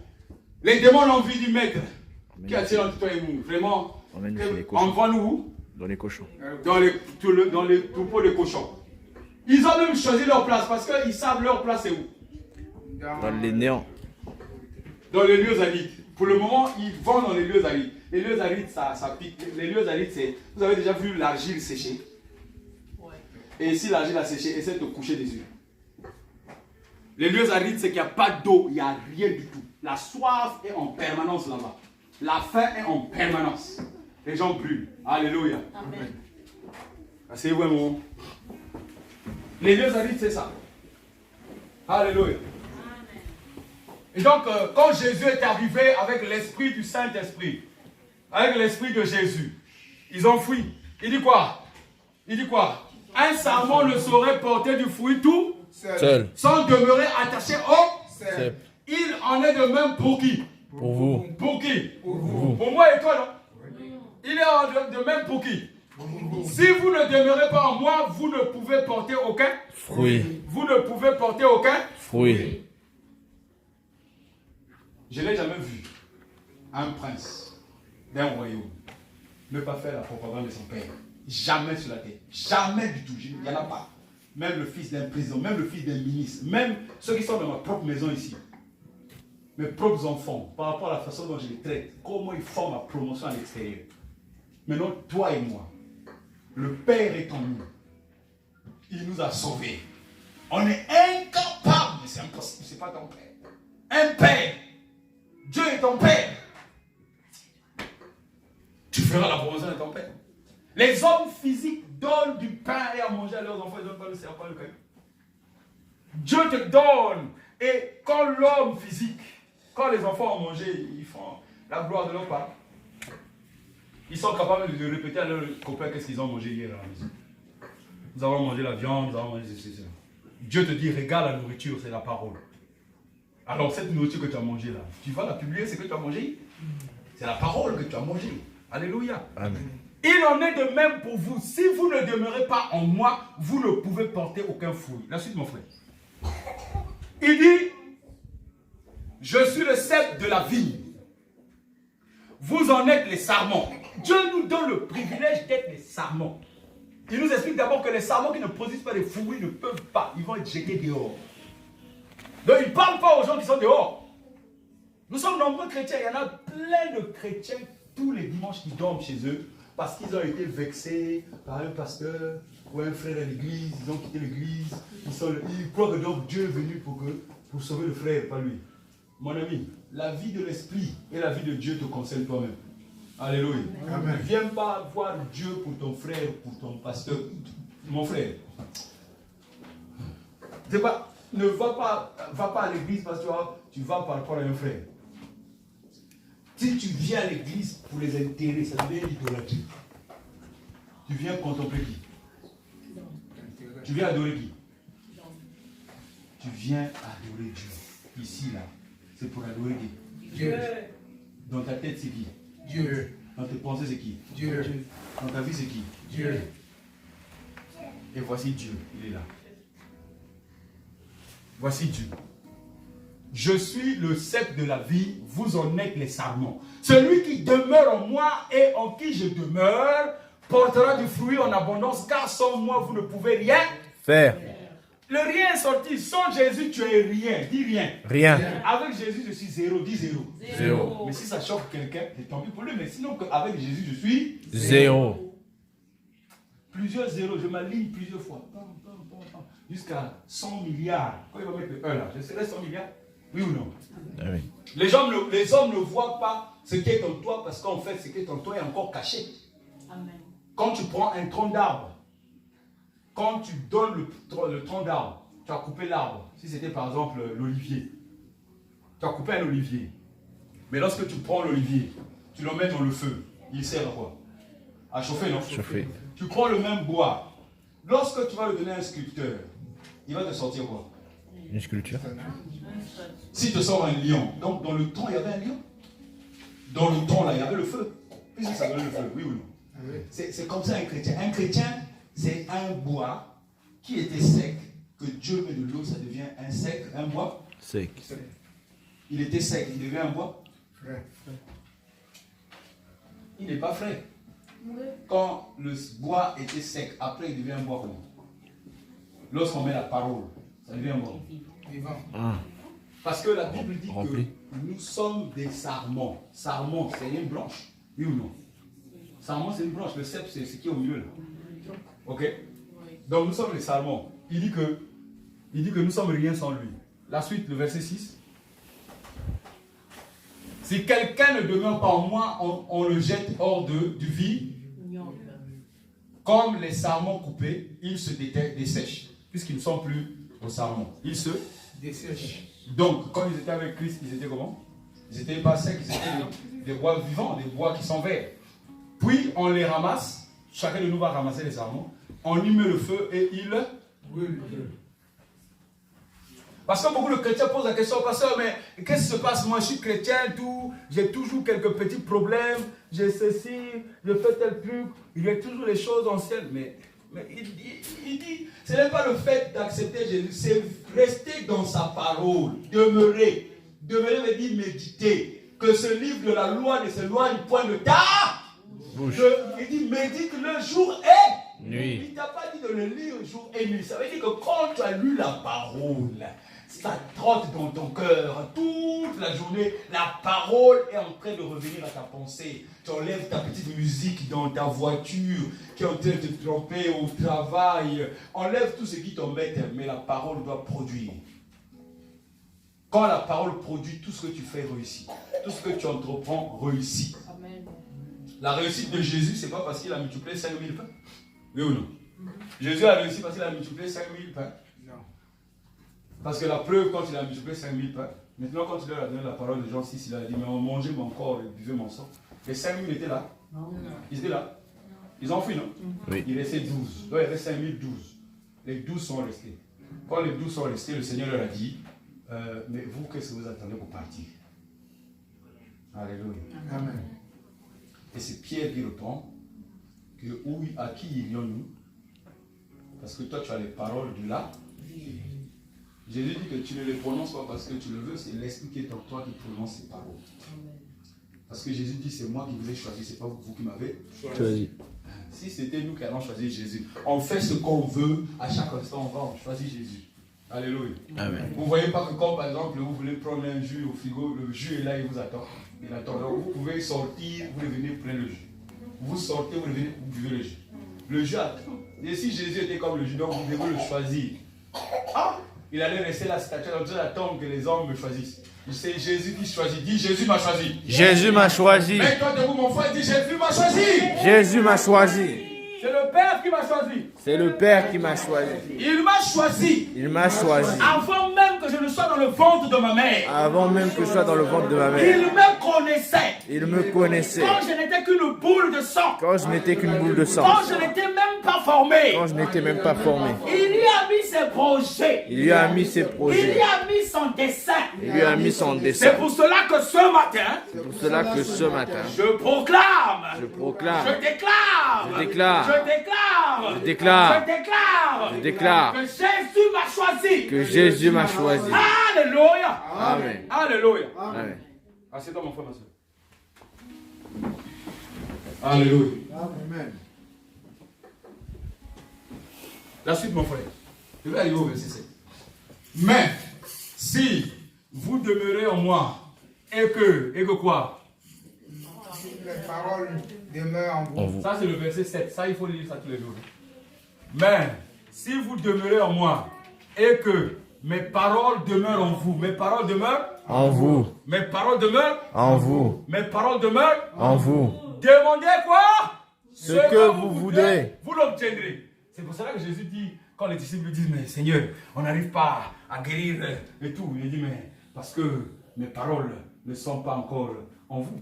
Les démons l'ont vu du maître. Qui a-t-il entre toi et nous? Vraiment. Envoie-nous où? Dans les cochons. Dans les troupeaux de cochons. Ils ont même choisi leur place parce qu'ils savent leur place est où? Dans les néants. Dans les lieux arides. Pour le moment, ils vont dans les lieux arides. Les lieux arides, ça pique. Les lieux arides, c'est... Vous avez déjà vu l'argile sécher? Et si l'argile a séché, essaie de te coucher dessus. Les lieux arides, c'est qu'il n'y a pas d'eau, il n'y a rien du tout. La soif est en permanence là-bas. La faim est en permanence. Les gens brûlent. Alléluia. Amen. Asseyez-vous un moment. Les lieux arides, c'est ça. Alléluia. Et donc, quand Jésus est arrivé avec l'esprit du Saint-Esprit, avec l'esprit de Jésus, ils ont fui. Il dit quoi? Il dit quoi? Un sarment ne saurait porter du fruit tout Seul. sans demeurer attaché au Seul. Il en est de même pour qui? Pour vous. Pour qui? Pour vous. Pour moi et toi, non? Il est de même pour qui? Si vous ne demeurez pas en moi, vous ne pouvez porter aucun Fruit. Vous ne pouvez porter aucun Fruit. Je n'ai jamais vu un prince d'un royaume ne pas faire la propagande de son père. Jamais sur la terre. Jamais du tout. Il n'y en a pas. Même le fils d'un président, même le fils d'un ministre, même ceux qui sont dans ma propre maison ici. Mes propres enfants, par rapport à la façon dont je les traite, comment ils font ma promotion à l'extérieur. Maintenant, toi et moi, le Père est en nous. Il nous a sauvés. On est incapable, mais c'est impossible, c'est pas ton Père. Un Père. Dieu est ton Père. Tu feras la promotion de ton Père. Les hommes physiques donnent du pain et à manger à leurs enfants, ils ne donnent pas le serpent et le caillou. Dieu te donne. Et quand l'homme physique, quand les enfants ont mangé, ils font la gloire de leur Père. Ils sont capables de répéter à leurs copains qu'est-ce qu'ils ont mangé hier à la maison. Nous avons mangé la viande, nous avons mangé ceci. Dieu te dit, regarde la nourriture, c'est la parole. Alors cette nourriture que tu as mangée là, tu vas la publier, c'est que tu as mangé. C'est la parole que tu as mangée. Alléluia. Amen. Il en est de même pour vous. Si vous ne demeurez pas en moi, vous ne pouvez porter aucun fruit. La suite, mon frère. Il dit, je suis le cep de la vie. Vous en êtes les sarments. Dieu nous donne le privilège d'être les sarments. Il nous explique d'abord que les sarments qui ne produisent pas de fruits ne peuvent pas. Ils vont être jetés dehors. Donc il ne parle pas aux gens qui sont dehors. Nous sommes nombreux chrétiens. Il y en a plein de chrétiens tous les dimanches qui dorment chez eux parce qu'ils ont été vexés par un pasteur ou un frère à l'église. Ils ont quitté l'église. Ils croient que donc Dieu est venu pour sauver le frère, pas lui. Mon ami, la vie de l'esprit et la vie de Dieu te concerne toi-même. Alléluia. Ne viens pas voir Dieu pour ton frère, pour ton pasteur. Mon frère. Ne va pas à l'église parce que tu vas par rapport à un frère. Si tu viens à l'église pour les intérêts, ça devient l'idolâtrie. Tu viens contempler qui? Tu viens adorer qui? Tu viens adorer Dieu. Ici, là, c'est pour adorer qui? Dieu. Dans ta tête, c'est qui? Dieu. Dans tes pensées, c'est qui? Dieu. Dans ta vie, c'est qui? Dieu. Et voici Dieu, il est là. Voici Dieu. Je suis le cep de la vie, vous en êtes les sarments. Celui qui demeure en moi et en qui je demeure portera du fruit en abondance, car sans moi vous ne pouvez rien faire. Le rien est sorti. Sans Jésus, tu es rien. Dis rien. Rien. Avec Jésus, je suis zéro. Dis zéro. Zéro. Mais si ça choque quelqu'un, c'est tant pis pour lui. Mais sinon, avec Jésus, je suis zéro. Plusieurs zéros. Je m'aligne plusieurs fois. Jusqu'à 100 milliards. Quand il va mettre le 1 là, je serai 100 milliards? Oui ou non? Oui. Les hommes ne voient pas ce qui est en toi parce qu'en fait, ce qui est en toi est encore caché. Amen. Quand tu prends un tronc d'arbre, quand tu donnes le tronc d'arbre, tu as coupé l'arbre. Si c'était par exemple l'olivier, tu as coupé un olivier. Mais lorsque tu prends l'olivier, tu le mets dans le feu, il sert à quoi? À chauffer, non? Chauffer. Tu prends le même bois. Lorsque tu vas le donner à un sculpteur, il va te sortir quoi? Une sculpture. S'il te sort un lion, donc dans le tronc, il y avait un lion. Dans le tronc, là, il y avait le feu. Puisque ça donne le feu, oui ou non? C'est comme ça un chrétien. Un chrétien, c'est un bois qui était sec, que Dieu met de l'eau, ça devient un sec, un bois sec. Il était sec, il devient un bois frais. Il n'est pas frais. Quand le bois était sec, après il devient un bois comment? Lorsqu'on met la parole, ça devient un bois vivant. Parce que la Bible dit que nous sommes des sarments. Sarment, c'est une branche. Oui ou non? Sarment, c'est une branche. Le cep, c'est ce qui est au milieu là. Ok? Donc nous sommes les sarments. Il dit que nous sommes rien sans lui. La suite, le verset 6. Si quelqu'un ne demeure pas en moi, on le jette hors du vide. Comme les sarments coupés, ils se dessèchent. Puisqu'ils ne sont plus aux sarments. Ils se dessèchent. Donc, quand ils étaient avec Christ, ils étaient comment? Ils n'étaient pas secs, ils étaient des bois vivants, des bois qui sont verts. Puis, on les ramasse. Chacun de nous va ramasser les sarments. On y met le feu et il brûle. Parce que beaucoup de chrétiens posent la question, pasteur, mais qu'est-ce qui se passe? Moi, je suis chrétien, tout, j'ai toujours quelques petits problèmes, j'ai ceci, je fais tel truc, il y a toujours les choses anciennes. Mais il dit, ce n'est pas le fait d'accepter Jésus, c'est rester dans sa parole, demeurer. Demeurer veut dire méditer. Que ce livre de la loi ne s'éloigne point de ta bouche. Il dit, médite le jour et nuit. Il ne t'a pas dit de le lire jour et nuit. Ça veut dire que quand tu as lu la parole, ça trotte dans ton cœur toute la journée. La parole est en train de revenir à ta pensée. Tu enlèves ta petite musique dans ta voiture qui est en train de te tromper au travail. Enlève tout ce qui t'embête, mais la parole doit produire. Quand la parole produit, tout ce que tu fais réussit. Tout ce que tu entreprends réussit. Amen. La réussite de Jésus, ce n'est pas parce qu'il a multiplié 5000 pains. Oui ou non? Jésus a réussi parce qu'il a multiplié 5000 pains. Parce que la preuve, quand il a multiplié 5000 pains, maintenant quand il leur a donné la parole des gens 6, il a dit, mais on mangeait mon corps et buvait mon sang. Les 5000 étaient là. Non. Ils étaient là. Ils ont fui, non? Oui. Il restait 12. Donc il restait 5012. Les 12 sont restés. Quand les 12 sont restés, le Seigneur leur a dit, Mais vous, qu'est-ce que vous attendez pour partir? Alléluia. Amen. Et c'est Pierre qui répond que oui, à qui irions-nous? Parce que toi, tu as les paroles de là. Jésus dit que tu ne les prononces pas parce que tu le veux, c'est l'Esprit qui est en toi qui prononce ces paroles. Parce que Jésus dit, c'est moi qui vous ai choisi, c'est pas vous qui m'avez choisi. Si c'était nous qui allons choisir Jésus, on fait ce qu'on veut, à chaque instant, on choisit Jésus. Alléluia. Amen. Vous ne voyez pas que quand, par exemple, vous voulez prendre un jus au frigo, le jus est là, il vous attend. Il attend. Donc, vous pouvez sortir, vous revenez prendre le jus. Vous sortez, vous revenez, vous buvez le jus. Le jus attend. Et si Jésus était comme le jus, donc vous devez le choisir. Ah! Il allait rester la statue en train d'attendre que les hommes me choisissent. C'est Jésus qui choisit. Dis, Jésus m'a choisi. Jésus m'a choisi. Mets-toi debout, mon frère, dis, Jésus m'a choisi. Jésus m'a choisi. C'est le Père qui m'a choisi. C'est le Père qui m'a choisi. Il m'a choisi. Il m'a choisi. Avant même que je ne sois dans le ventre de ma mère. Avant même que je sois dans le ventre de ma Il mère. me connaissait. Il me connaissait. Quand je n'étais qu'une boule de sang. Quand je n'étais qu'une boule de sang. Quand je n'étais même pas formé. Quand je n'étais même pas formé. Il lui a mis ses projets. Il lui a mis ses Il lui projets. a mis son dessein. Il lui a mis son C'est dessein. pour cela que ce matin, C'est pour cela que ce matin, je proclame. je proclame, Je déclare. Je déclare. Je déclare. Je déclare. Je déclare. Je déclare que Jésus m'a choisi. que Jésus m'a choisi. Alléluia. Amen. Alléluia. Amen. Assieds-toi, mon frère, ma soeur. Alléluia. Amen. La suite, mon frère. Je vais arriver au verset 7. Mais si vous demeurez en moi, et que quoi? Les paroles demeurent en vous. Ça, c'est le verset 7. Ça, il faut lire ça tous les jours. Mais si vous demeurez en moi, et que mes paroles demeurent en vous, mes paroles demeurent En vous, mes paroles demeurent en vous, mes paroles demeurent en vous. demandez quoi? Ce que vous voudrez. Vous l'obtiendrez. C'est pour cela que Jésus dit, quand les disciples lui disent, mais Seigneur, on n'arrive pas à guérir et tout. Il dit, mais parce que mes paroles ne sont pas encore en vous.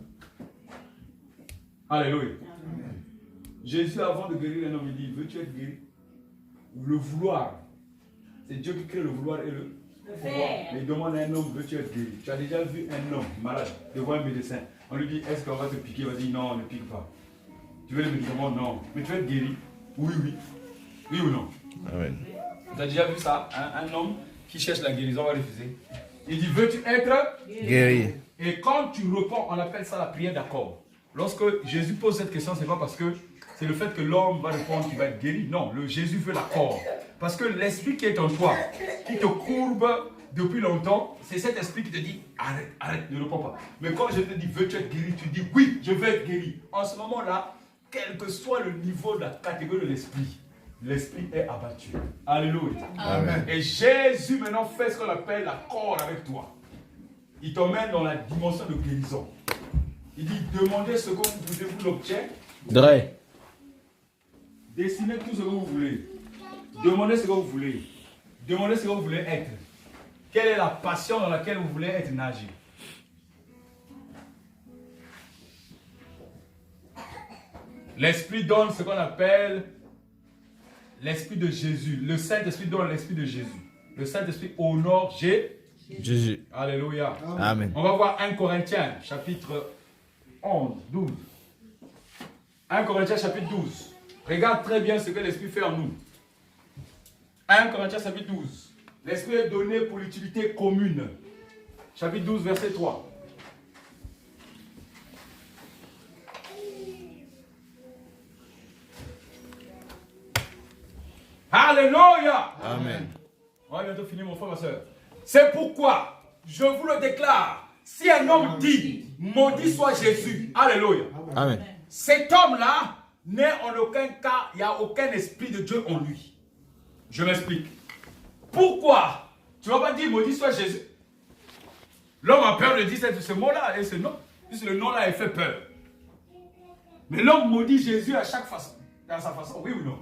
Alléluia. Jésus, avant de guérir un homme, il dit, veux-tu être guéri? Le vouloir. C'est Dieu qui crée le vouloir et le pouvoir. Mais il demande à un homme, veux-tu être guéri? Tu as déjà vu un homme malade devant un médecin. On lui dit, est-ce qu'on va te piquer? Il va dire, non, ne pique pas. Tu veux le médicament? Non. Mais tu veux être guéri? Oui, oui. Oui ou non? Amen. Tu as déjà vu ça? Un homme qui cherche la guérison va refuser. Il dit, veux-tu être Guéri. Et quand tu réponds, on appelle ça la prière d'accord. Lorsque Jésus pose cette question, ce n'est pas parce que c'est le fait que l'homme va répondre qu'il va être guéri. Non, Jésus veut l'accord. Parce que l'esprit qui est en toi, qui te courbe depuis longtemps, c'est cet esprit qui te dit, arrête, arrête, ne réponds pas. Mais quand je te dis, veux-tu être guéri? Tu dis, oui, je veux être guéri. En ce moment-là, quel que soit le niveau de la catégorie de l'esprit, l'esprit est abattu. Alléluia. Amen. Et Jésus maintenant fait ce qu'on appelle l'accord avec toi. Il t'emmène dans la dimension de guérison. Il dit, demandez ce que vous voulez, vous l'obtenez. Dre. Dessinez tout ce que vous voulez. Demandez ce que vous voulez. Demandez ce que vous voulez être. Quelle est la passion dans laquelle vous voulez être nagé? L'Esprit donne ce qu'on appelle l'Esprit de Jésus. Le Saint-Esprit donne l'Esprit de Jésus. Le Saint-Esprit honore Jésus. Alléluia. Amen. On va voir 1 Corinthiens, chapitre 11, 12. 1 Corinthiens, chapitre 12. Regarde très bien ce que l'Esprit fait en nous. 1 Corinthiens, chapitre 12. L'Esprit est donné pour l'utilité commune. Chapitre 12, verset 3. Alléluia. Amen. On va bientôt finir, mon frère, ma soeur. C'est pourquoi je vous le déclare. Si un homme dit, maudit soit Jésus. Alléluia. Amen. Cet homme-là n'est en aucun cas, il n'y a aucun esprit de Dieu en lui. Je m'explique. Pourquoi? Tu ne vas pas dire, maudit soit Jésus. L'homme a peur de dire ce mot-là et ce nom. Puisque le nom-là, il fait peur. Mais l'homme maudit Jésus à chaque façon. Dans sa façon, oui ou non?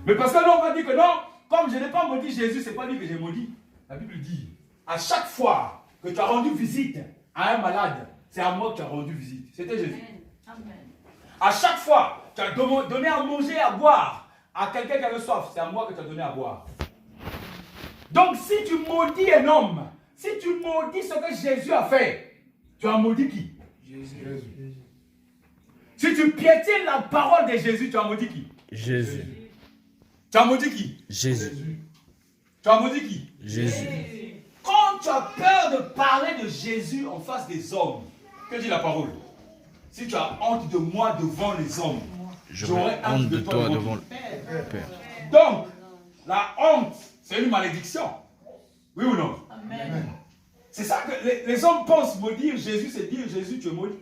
Mais parce que l'homme va dire que non, comme je n'ai pas maudit Jésus, ce n'est pas lui que j'ai maudit. La Bible dit, à chaque fois que tu as rendu visite à un malade, c'est à moi que tu as rendu visite. C'était Jésus. Amen. À chaque fois que tu as donné à manger et à boire à quelqu'un qui avait soif, c'est à moi que tu as donné à boire. Donc si tu maudis un homme, si tu maudis ce que Jésus a fait, tu as maudit qui? Jésus. Si tu piétines la parole de Jésus, tu as maudit qui? Jésus. Tu as maudit qui? Jésus. Tu as maudit qui? Jésus. Quand tu as peur de parler de Jésus en face des hommes, que dit la parole? Si tu as honte de moi devant les hommes, j'aurai honte de toi devant le Père. Donc, la honte, c'est une malédiction. Oui ou non? Amen. C'est ça que les hommes pensent maudire Jésus, c'est dire Jésus, tu es maudit.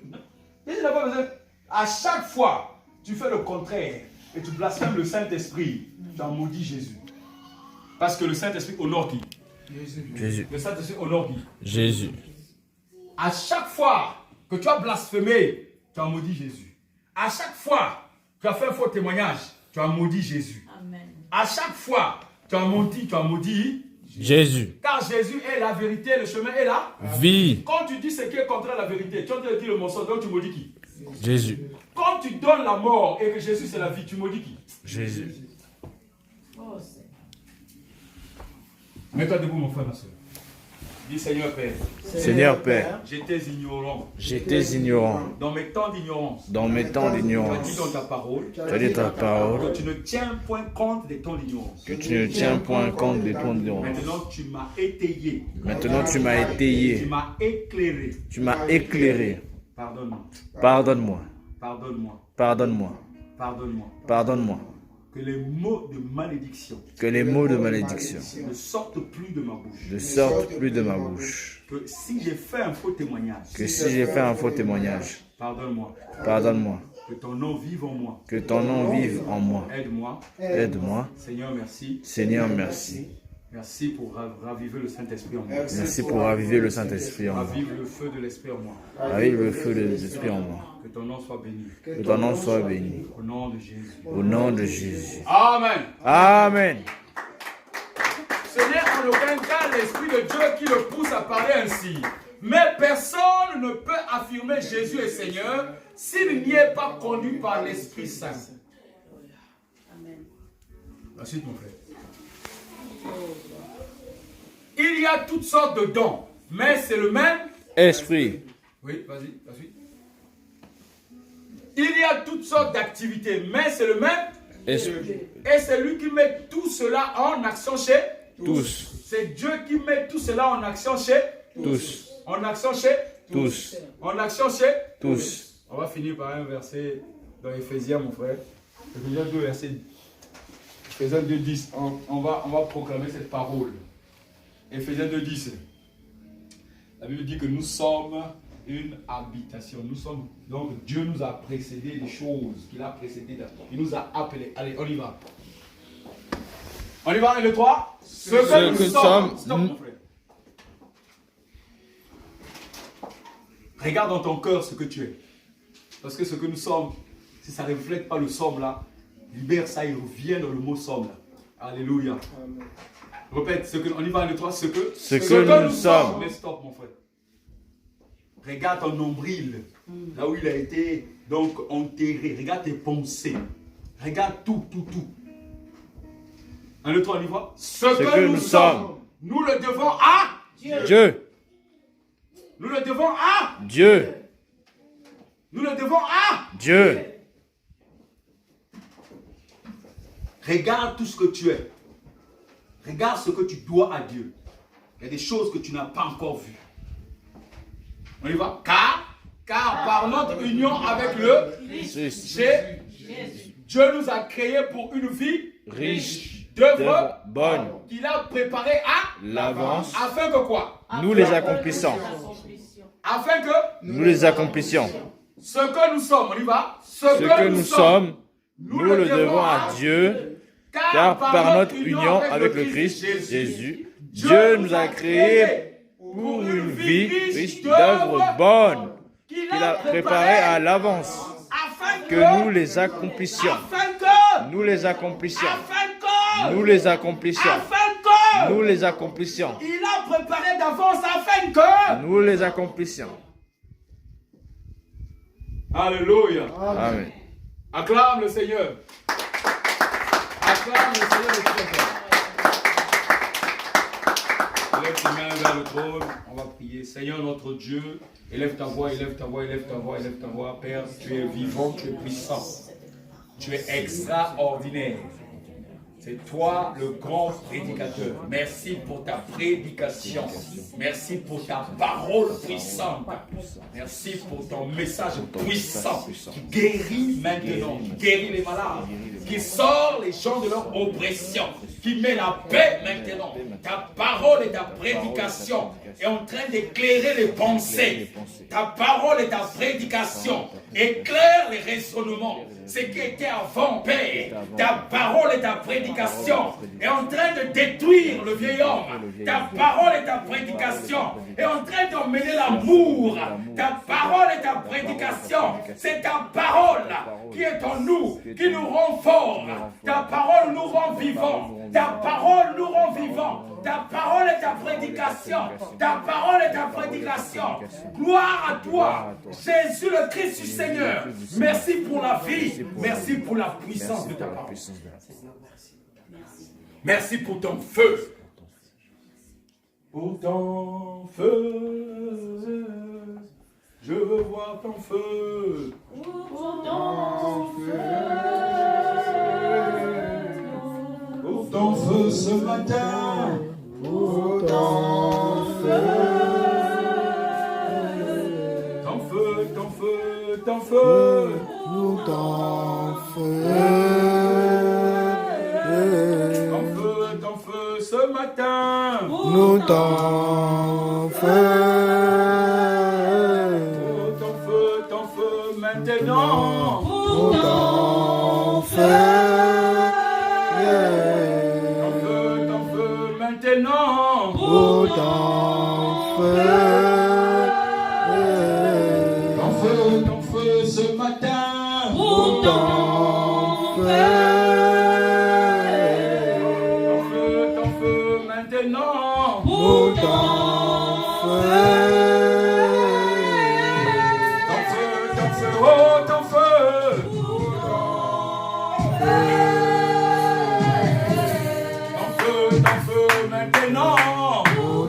Jésus n'a pas besoin. À chaque fois, tu fais le contraire et tu blasphèmes le Saint-Esprit, tu as maudit Jésus. Parce que le Saint-Esprit honore qui? Jésus. Le Saint-Esprit honore qui? Jésus. À chaque fois que tu as blasphémé, tu as maudit Jésus. À chaque fois que tu as fait un faux témoignage, tu as maudit Jésus. Amen. À chaque fois tu as maudit Jésus. Car Jésus est la vérité, le chemin est la vie. Quand tu dis ce qui est contraire à la vérité, tu as dit le mensonge, donc tu maudis qui? Jésus. Quand tu donnes la mort et que Jésus c'est la vie, tu maudis qui? Jésus. Mets-toi debout mon frère, ma soeur. Dis Seigneur Père. Seigneur Père. J'étais ignorant. J'étais ignorant. Dans mes temps d'ignorance. Dans mes temps d'ignorance. Tu as dit dans ta parole. Tu as dit ta parole. Que tu ne tiens point compte de ton ignorance. Que tu ne tiens point compte de ton ignorance. Maintenant tu m'as étayé. Maintenant tu m'as étayé. Tu m'as éclairé. Tu m'as éclairé. Pardonne-moi. Pardonne-moi. Pardonne-moi. Pardonne-moi. Pardonne-moi. Pardonne-moi. Que les mots de malédiction. Que les mots de malédiction ne sortent plus de ma bouche. Ne sortent plus de ma bouche. Que si j'ai fait un faux témoignage. Que si j'ai fait un faux témoignage. Pardonne-moi. Pardonne-moi. Que ton nom vive en moi. Que ton nom vive en moi. Aide-moi. Aide-moi. Seigneur, merci. Seigneur, merci. Merci pour raviver le Saint-Esprit en moi. Merci pour raviver le Saint-Esprit en moi. Ravive le feu de l'Esprit en moi. Ravive le feu de l'Esprit en moi. Que ton nom soit béni. Que ton nom soit béni. Au nom de Jésus. Au nom de Jésus. Amen. Amen. Ce n'est en aucun cas l'Esprit de Dieu qui le pousse à parler ainsi. Mais personne ne peut affirmer Jésus est Seigneur s'il n'y est pas conduit par l'Esprit Saint. Amen. Ensuite, mon frère. Il y a toutes sortes de dons, mais c'est le même Esprit. Oui, vas-y, vas-y. Il y a toutes sortes d'activités, mais c'est le même Esprit. Et c'est lui qui met tout cela en action chez tous. C'est Dieu qui met tout cela en action chez tous. En action chez tous. En action chez tous. On va finir par un verset dans Éphésiens, mon frère. Éphésiens 2, verset. Éphésiens 2, 10. On va proclamer cette parole. Éphésiens 2, 10. La Bible dit que nous sommes une habitation. Nous sommes, donc Dieu nous a précédé des choses qu'il a précédées. Il nous a appelés. Allez, on y va. On y va, 1, 2, 3. Ce que nous sommes. Stop, mon frère. Regarde dans ton cœur ce que tu es. Parce que ce que nous sommes, si ça ne reflète pas le somme là, libère ça et revient dans le mot somme là. Alléluia. Amen. Répète, on y va, 1, 2, 3. Ce que nous sommes. Mais stop, mon frère. Regarde ton nombril, là où il a été donc enterré. Regarde tes pensées. Regarde tout. 1, 2, 3, on y va. Ce que nous sommes, nous le devons à Dieu. Nous le devons à Dieu. Nous le devons à Dieu. Regarde tout ce que tu es. Regarde ce que tu dois à Dieu. Il y a des choses que tu n'as pas encore vues. On y va. Car par notre union avec le Christ, Dieu nous a créés pour une vie riche d'œuvres bonnes qu'il a préparées à l'avance. Afin que quoi? Nous les accomplissons. Afin que nous les accomplissions. Ce que nous sommes, on y va. Ce que nous sommes, nous le devons à Dieu. Car par notre union avec le Christ Jésus, Dieu nous a créés pour une vie riche d'œuvres bonnes qu'il a préparées à l'avance, que nous les accomplissions. Nous les accomplissions. Nous les accomplissions. Nous les accomplissions. Il a préparé d'avance afin que nous les accomplissions. Alléluia. Amen. Acclame le Seigneur. Acclame le Seigneur. lève tes mains vers le trône, on va prier. Seigneur notre Dieu, élève ta voix, élève ta voix, élève ta voix, élève ta voix. Père, tu es vivant, tu es puissant. Tu es extraordinaire. C'est toi le grand prédicateur. Merci pour ta prédication. Merci pour ta parole puissante. Merci pour ton message puissant qui guérit maintenant, qui guérit les malades, qui sort les gens de leur oppression, qui met la paix maintenant. Ta parole et ta prédication est en train d'éclairer les pensées. Ta parole et ta prédication éclairent les raisonnements. Ce qui était avant, Père, ta parole et ta prédication est en train de détruire le vieil homme. Ta parole et ta prédication est en train d'emmener l'amour. Ta parole et ta prédication, c'est ta parole qui est en nous, qui nous rend forts. Ta parole nous rend vivants. Ta parole nous rend vivants. Ta parole et ta prédication. Ta parole et ta prédication. Gloire à toi, Jésus le Christ du Seigneur. Merci pour la vie. Merci pour la puissance de ta parole. Merci pour ton feu. Pour ton feu. Je veux voir ton feu. Pour ton feu. Pour ton feu ce matin. Pour ton feu. Ton feu, ton feu, ton feu. Pour ton feu. Ton feu ce matin. Nous t'en feu. Ton feu maintenant. Nous t'en feu. Ton feu maintenant. Nous t'en feu. Ton feu ce matin. Nous t'en feu. Ton feu maintenant. Nous t'en feu. Oh, ton feu. Ton feu maintenant. Ton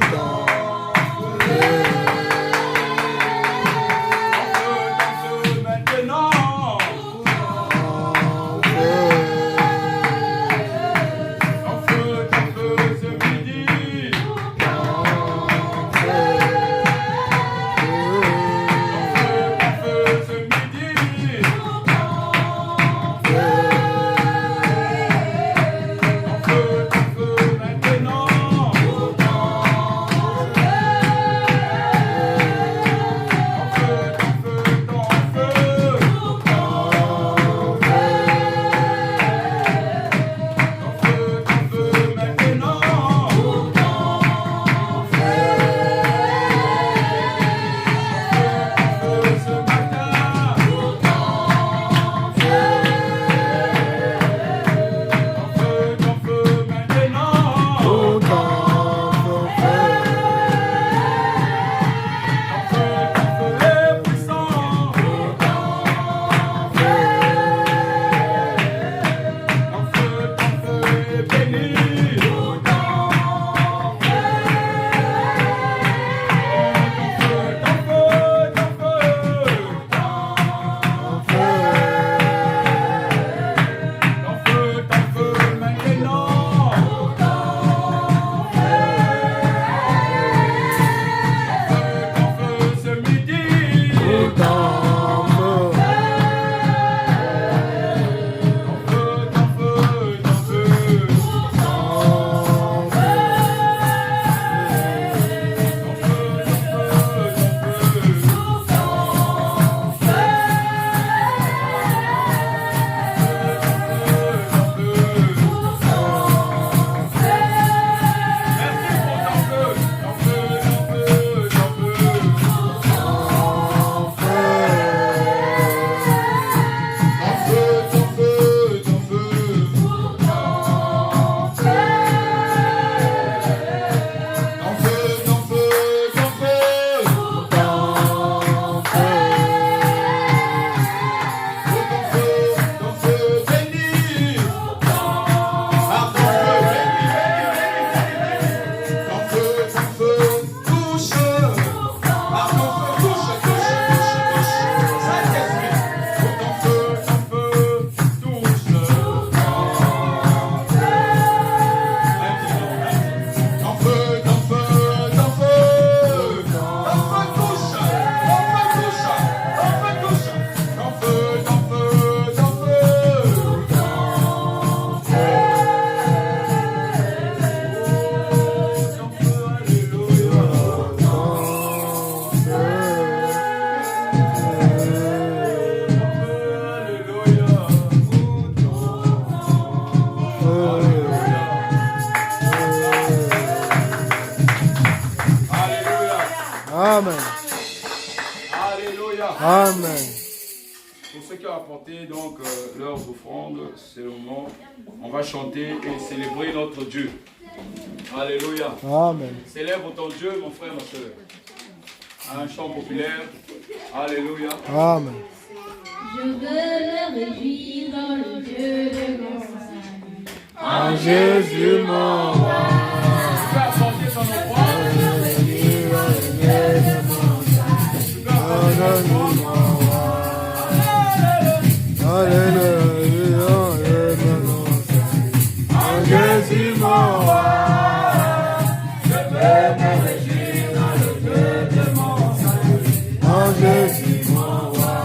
feu maintenant. Ton feu ce midi. Ton feu ce midi. Ton feu maintenant. Amen. Alléluia. Amen. Pour ceux qui ont apporté donc leurs offrandes, c'est le moment. On va chanter et célébrer notre Dieu. Alléluia. Amen. Célèbre ton Dieu, mon frère, ma soeur. Un chant populaire. Alléluia. Amen. Je veux me réjouir dans le Dieu de mon salut. En Jésus mon roi. Tu peux apporter ton offrande. Alléluia, en Jésus mon roi. Je veux me réjouir dans le Dieu de mon salut. En Jésus mon roi.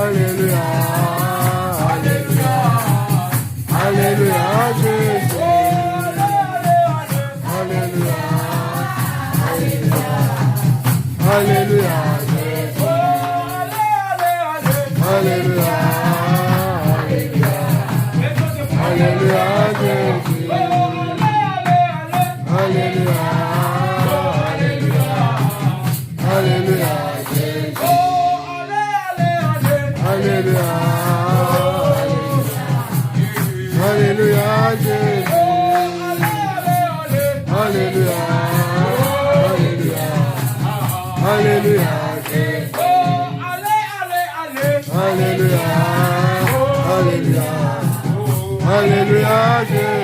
Alléluia, Alléluia. Alléluia, Jésus. Alléluia, Alléluia, Jésus. Alléluia, Alléluia, Jésus. Alléluia, Alléluia, Jésus. Alléluia, Alléluia, Jésus. Alléluia, Alléluia, Alléluia, Jésus. Alléluia, Alléluia, Alléluia, Jésus.